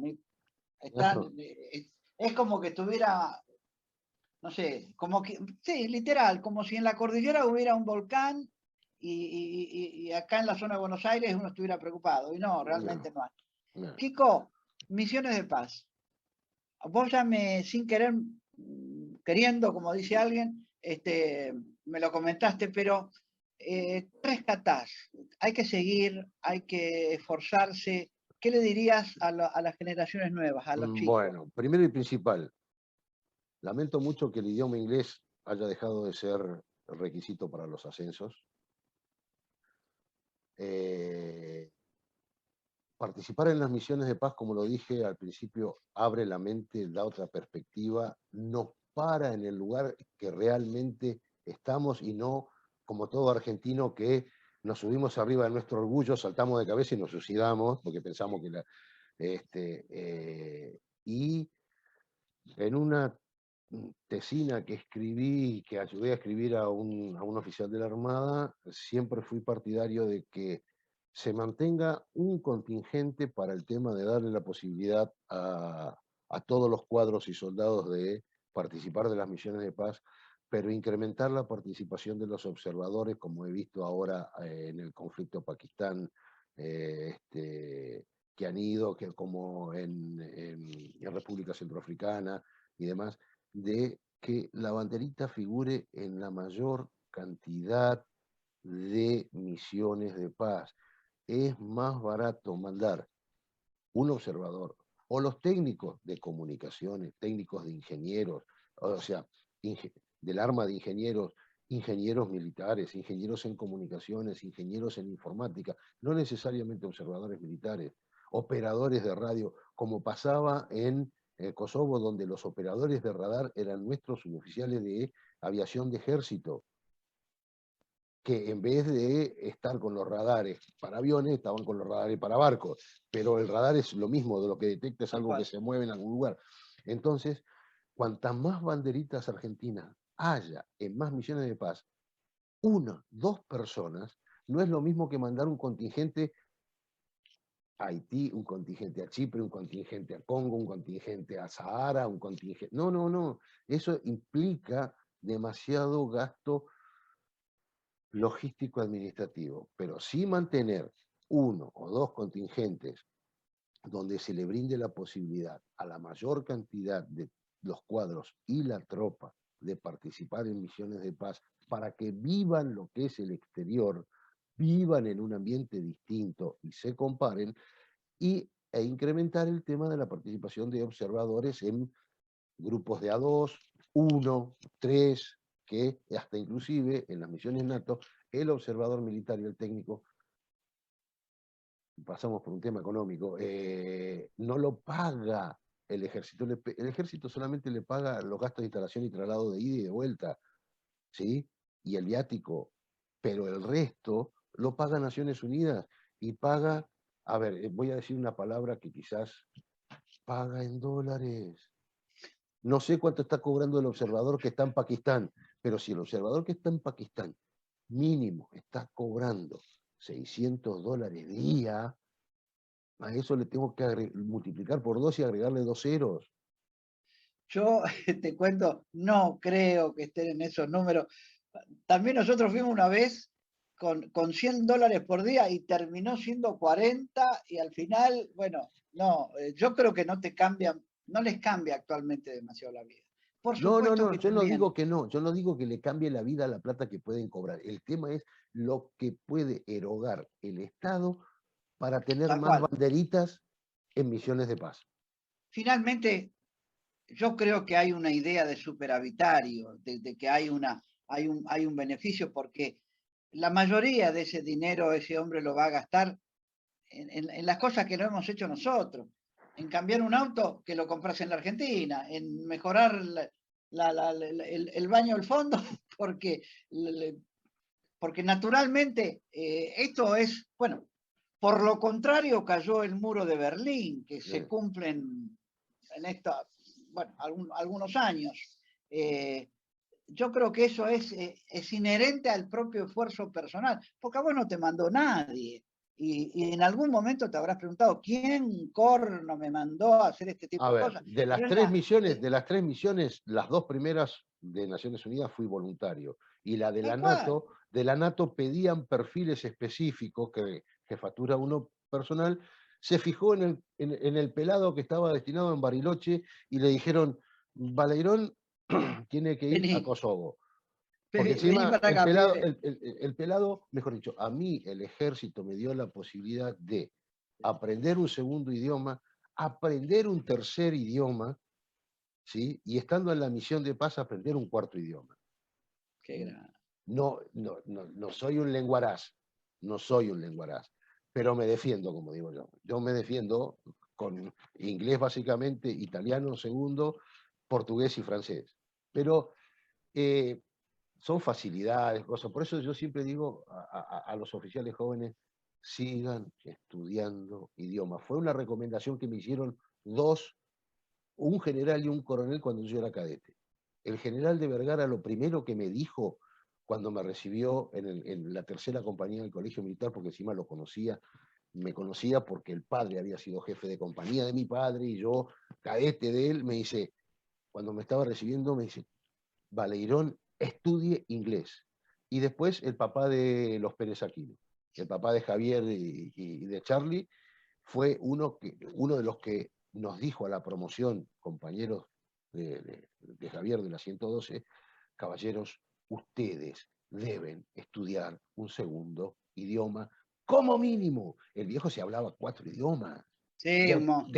B: están, es como que estuviera, no sé, como que, sí, literal, como si en la cordillera hubiera un volcán y acá en la zona de Buenos Aires uno estuviera preocupado. Y no,
A: No,
B: realmente no hay.
A: no.
B: Kiko, misiones de paz. Vos ya sin querer, queriendo, como dice alguien, me lo comentaste, pero rescatás. Hay que seguir, hay que esforzarse. ¿Qué le dirías a las generaciones nuevas, a los chicos?
A: Bueno, primero y principal, lamento mucho que el idioma inglés haya dejado de ser requisito para los ascensos. Eh, Participar en las misiones de paz, como lo dije al principio, abre la mente, da otra perspectiva, nos para en el lugar que realmente estamos y no como todo argentino que nos subimos arriba de nuestro orgullo, saltamos de cabeza y nos suicidamos porque pensamos que y en una tesina que escribí, que ayudé a escribir a un oficial de la Armada, siempre fui partidario de que se mantenga un contingente para el tema de darle la posibilidad a todos los cuadros y soldados de participar de las misiones de paz, pero incrementar la participación de los observadores, como he visto ahora en el conflicto Pakistán, que han ido, que como en República Centroafricana y demás, de que la banderita figure en la mayor cantidad de misiones de paz. Es más barato mandar un observador o los técnicos de comunicaciones, técnicos de ingenieros, o sea, del arma de ingenieros, ingenieros militares, ingenieros en comunicaciones, ingenieros en informática, no necesariamente observadores militares, operadores de radio, como pasaba en Kosovo, donde los operadores de radar eran nuestros suboficiales de aviación de ejército, que en vez de estar con los radares para aviones, estaban con los radares para barcos. Pero el radar es lo mismo, de lo que detecta es
B: Tal
A: algo que
B: cual.
A: se mueve en algún lugar. Entonces, cuantas más banderitas argentinas haya en más misiones de paz, una, dos personas, no es lo mismo que mandar un contingente a Haití, un contingente a Chipre, un contingente a Congo, un contingente a Sahara, un contingente... No, no, no. Eso implica demasiado gasto logístico administrativo, pero sí mantener uno o dos contingentes donde se le brinde la posibilidad a la mayor cantidad de los cuadros y la tropa de participar en misiones de paz para que vivan lo que es el exterior, vivan en un ambiente distinto y se comparen, e incrementar el tema de la participación de observadores en grupos de A2, 1, 3, que hasta inclusive en las misiones NATO, el observador militar y el técnico pasamos por un tema económico, no lo paga el ejército. El ejército solamente le paga los gastos de instalación y traslado de ida y de vuelta, ¿sí? Y el viático, pero el resto lo paga Naciones Unidas y paga, a ver, voy a decir una palabra que quizás paga en dólares. No sé cuánto está cobrando el observador que está en Pakistán, pero si el observador que está en Pakistán mínimo está cobrando $600 día, a eso le tengo que multiplicar por 2 y agregarle 2 ceros.
B: Yo te cuento, no creo que estén en esos números. También nosotros fuimos una vez con $100 por día y terminó siendo 40 y al final, bueno, no, yo creo que no te cambian, no les cambia actualmente demasiado la vida. Por
A: No, no,
B: supuesto
A: no,
B: que
A: yo no
B: también,
A: digo que no, yo no digo que le cambie la vida a la plata que pueden cobrar. El tema es lo que puede erogar el Estado para tener
B: tal
A: más
B: cual.
A: banderitas en misiones de paz.
B: Finalmente, yo creo que hay una idea de superavitario, de que hay un beneficio porque la mayoría de ese dinero ese hombre lo va a gastar en las cosas que lo hemos hecho nosotros, en cambiar un auto que lo compras en la Argentina, en mejorar el baño al fondo, porque, porque naturalmente esto es, bueno, por lo contrario cayó el muro de Berlín, que se cumplen en esta, bueno, algunos años. Yo creo que eso es inherente al propio esfuerzo personal, porque a vos no te mandó nadie. Y en algún momento te habrás preguntado, ¿quién corno me mandó a hacer este tipo
A: A
B: de
A: ver,
B: cosas?
A: de las
B: Pero
A: tres misiones, las 2 primeras de Naciones Unidas fui voluntario. Y la
B: tal cual.
A: de la NATO pedían perfiles específicos que Jefatura 1 personal se fijó en el pelado que estaba destinado en Bariloche y le dijeron, Baleirón tiene que ir a
B: Vení,
A: Kosovo. Porque
B: vení
A: encima
B: para acá, pibe.
A: el pelado, mejor dicho, a mí el ejército me dio la posibilidad de aprender un segundo idioma, aprender un tercer idioma, ¿sí? Y estando en la misión de paz, aprender un cuarto idioma.
B: Qué gran.
A: No soy un lenguaraz, no soy un lenguaraz, pero me defiendo, como digo yo. Yo me defiendo con inglés básicamente, italiano segundo, portugués y francés. Pero son facilidades, cosas. Por eso yo siempre digo a los oficiales jóvenes, sigan estudiando idiomas. Fue una recomendación que me hicieron dos, un general y un coronel cuando yo era cadete. El general de Vergara lo primero que me dijo cuando me recibió en la tercera compañía del colegio militar, porque encima lo conocía, me conocía porque el padre había sido jefe de compañía de mi padre y yo, cadete de él, me dice, cuando me estaba recibiendo, me dice, Baleirón estudie inglés. Y después el papá de los Pérez Aquino, el papá de Javier y de Charlie, fue uno de los que nos dijo a la promoción, compañeros de Javier de la 112, caballeros, ustedes deben estudiar un segundo idioma, como mínimo. El viejo se hablaba 4 idiomas,
B: Sí, un monstruo.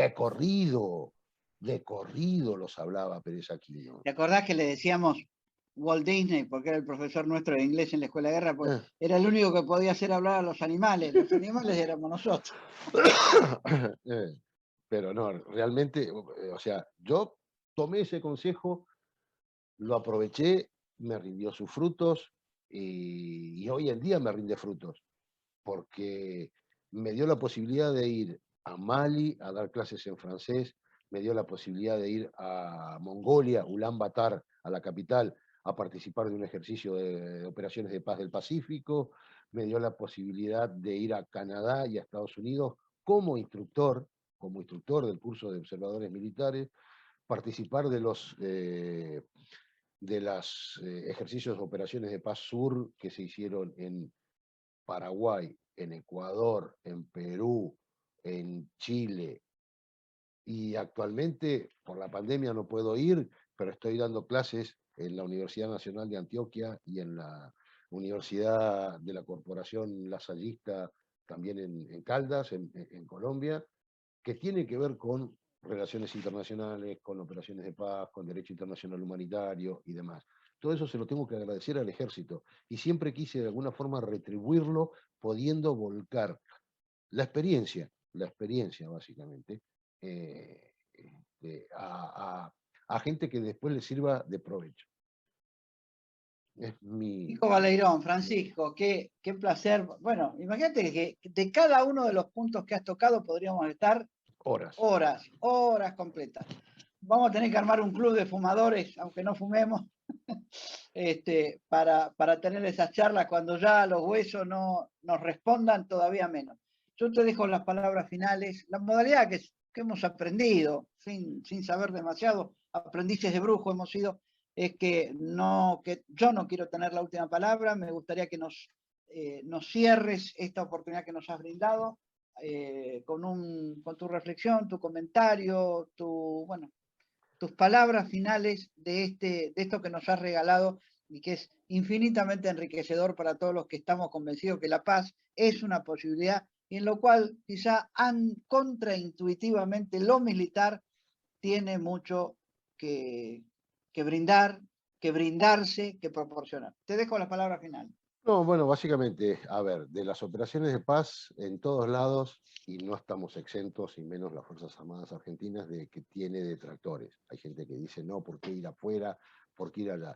A: de corrido los hablaba Pérez Aquino.
B: ¿Te acordás que le decíamos Walt Disney, porque era el profesor nuestro de inglés en la escuela de guerra? Pues era el único que podía hacer hablar a los animales éramos nosotros.
A: Pero no, realmente, o sea, yo tomé ese consejo, lo aproveché, me rindió sus frutos y hoy en día me rinde frutos, porque me dio la posibilidad de ir a Mali a dar clases en francés, me dio la posibilidad de ir a Mongolia, Ulan Bator, a la capital, a participar de un ejercicio de operaciones de paz del Pacífico, me dio la posibilidad de ir a Canadá y a Estados Unidos como instructor del curso de observadores militares, participar de los ejercicios de operaciones de paz sur que se hicieron en Paraguay, en Ecuador, en Perú, en Chile. Y actualmente, por la pandemia, no puedo ir, pero estoy dando clases en la Universidad Nacional de Antioquia y en la Universidad de la Corporación Lasallista, también en Caldas, en Colombia, que tiene que ver con relaciones internacionales, con operaciones de paz, con derecho internacional humanitario y demás. Todo eso se lo tengo que agradecer al ejército y siempre quise de alguna forma retribuirlo pudiendo volcar la experiencia básicamente, a gente que después le sirva de provecho. Es mi...
B: Francisco Baleirón, Francisco, qué placer. Bueno, imagínate que de cada uno de los puntos que has tocado podríamos estar
A: Horas.
B: horas completas. Vamos a tener que armar un club de fumadores, aunque no fumemos, para tener esas charlas cuando ya los huesos no nos respondan, todavía menos. Yo te dejo las palabras finales, la modalidad que hemos aprendido, sin saber demasiado, aprendices de brujo hemos sido, es que yo no quiero tener la última palabra, me gustaría que nos cierres esta oportunidad que nos has brindado con tu reflexión, tu comentario, tus palabras finales de esto que nos has regalado y que es infinitamente enriquecedor para todos los que estamos convencidos que la paz es una posibilidad y en lo cual quizá contraintuitivamente lo militar tiene mucho que brindar, que brindarse, que proporcionar. Te dejo la palabra final.
A: No, bueno, básicamente, a ver, de las operaciones de paz en todos lados, y no estamos exentos, y menos las Fuerzas Armadas Argentinas, de que tiene detractores. Hay gente que dice, no, ¿por qué ir afuera? ¿Por qué ir allá?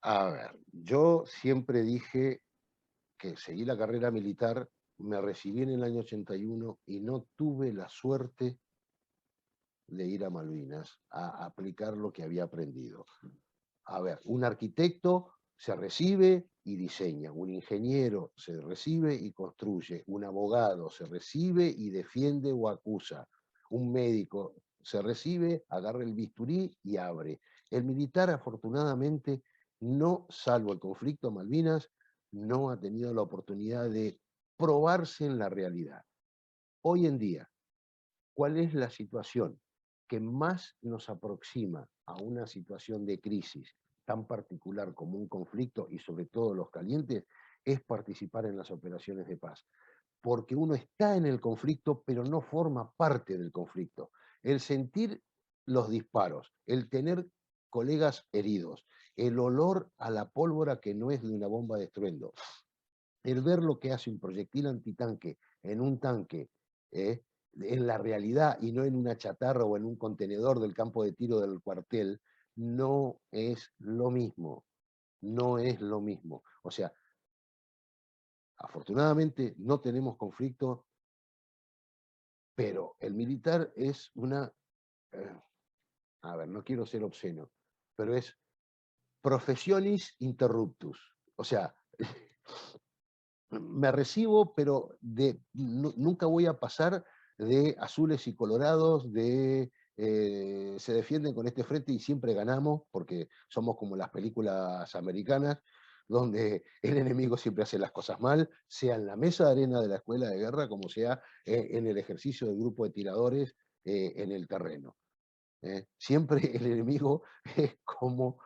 A: A ver, yo siempre dije que seguí la carrera militar, me recibí en el año 81 y no tuve la suerte de ir a Malvinas a aplicar lo que había aprendido. A ver, un arquitecto se recibe y diseña, un ingeniero se recibe y construye, un abogado se recibe y defiende o acusa, un médico se recibe, agarra el bisturí y abre. El militar, afortunadamente, no, salvo el conflicto Malvinas, no ha tenido la oportunidad de probarse en la realidad. Hoy en día, ¿cuál es la situación que más nos aproxima a una situación de crisis tan particular como un conflicto y sobre todo los calientes? Es participar en las operaciones de paz. Porque uno está en el conflicto, pero no forma parte del conflicto. El sentir los disparos, el tener colegas heridos, el olor a la pólvora que no es de una bomba de estruendo, el ver lo que hace un proyectil antitanque en un tanque, en la realidad y no en una chatarra o en un contenedor del campo de tiro del cuartel, no es lo mismo. No es lo mismo. O sea, afortunadamente no tenemos conflicto, pero el militar es una, a ver, no quiero ser obsceno, pero es professionis interruptus. O sea, me recibo, pero nunca voy a pasar de azules y colorados, se defienden con este frente y siempre ganamos, porque somos como las películas americanas, donde el enemigo siempre hace las cosas mal, sea en la mesa de arena de la escuela de guerra, como sea en el ejercicio del grupo de tiradores en el terreno. Siempre el enemigo es como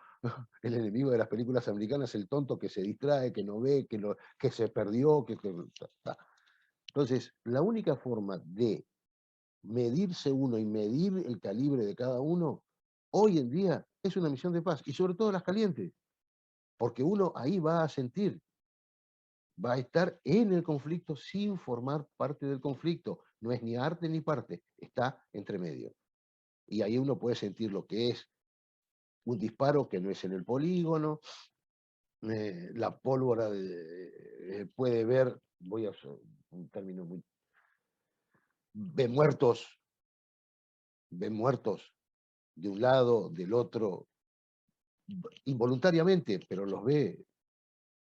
A: el enemigo de las películas americanas, el tonto que se distrae, que no ve, que se perdió, Entonces, la única forma de medirse uno y medir el calibre de cada uno, hoy en día, es una misión de paz, y sobre todo las calientes, porque uno ahí va a sentir, va a estar en el conflicto sin formar parte del conflicto, no es ni arte ni parte, está entre medio. Y ahí uno puede sentir lo que es un disparo que no es en el polígono, la pólvora puede ver, voy a usar un término muy... Ven muertos de un lado, del otro, involuntariamente, pero los ve,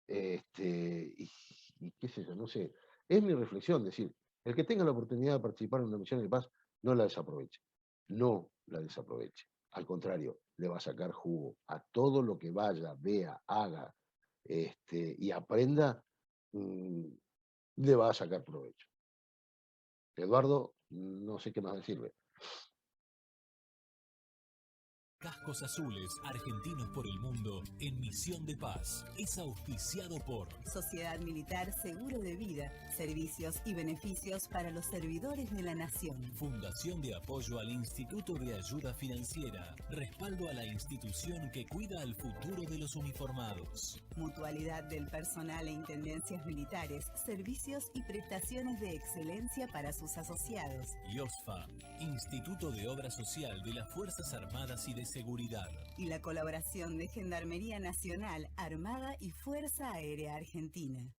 A: y qué sé yo, no sé. Es mi reflexión, decir, el que tenga la oportunidad de participar en una misión de paz, no la desaproveche. No la desaproveche. Al contrario, le va a sacar jugo a todo lo que vaya, vea, haga, y aprenda, le va a sacar provecho. Eduardo, no sé qué más decirle.
C: Cascos Azules, argentinos por el mundo, en misión de paz. Es auspiciado por
D: Sociedad Militar Seguro de Vida, servicios y beneficios para los servidores de la Nación.
C: Fundación de Apoyo al Instituto de Ayuda Financiera, respaldo a la institución que cuida al futuro de los uniformados.
D: Mutualidad del personal e intendencias militares, servicios y prestaciones de excelencia para sus asociados.
C: IOSFA, Instituto de Obra Social de las Fuerzas Armadas y de Seguridad.
D: Y la colaboración de Gendarmería Nacional, Armada y Fuerza Aérea Argentina.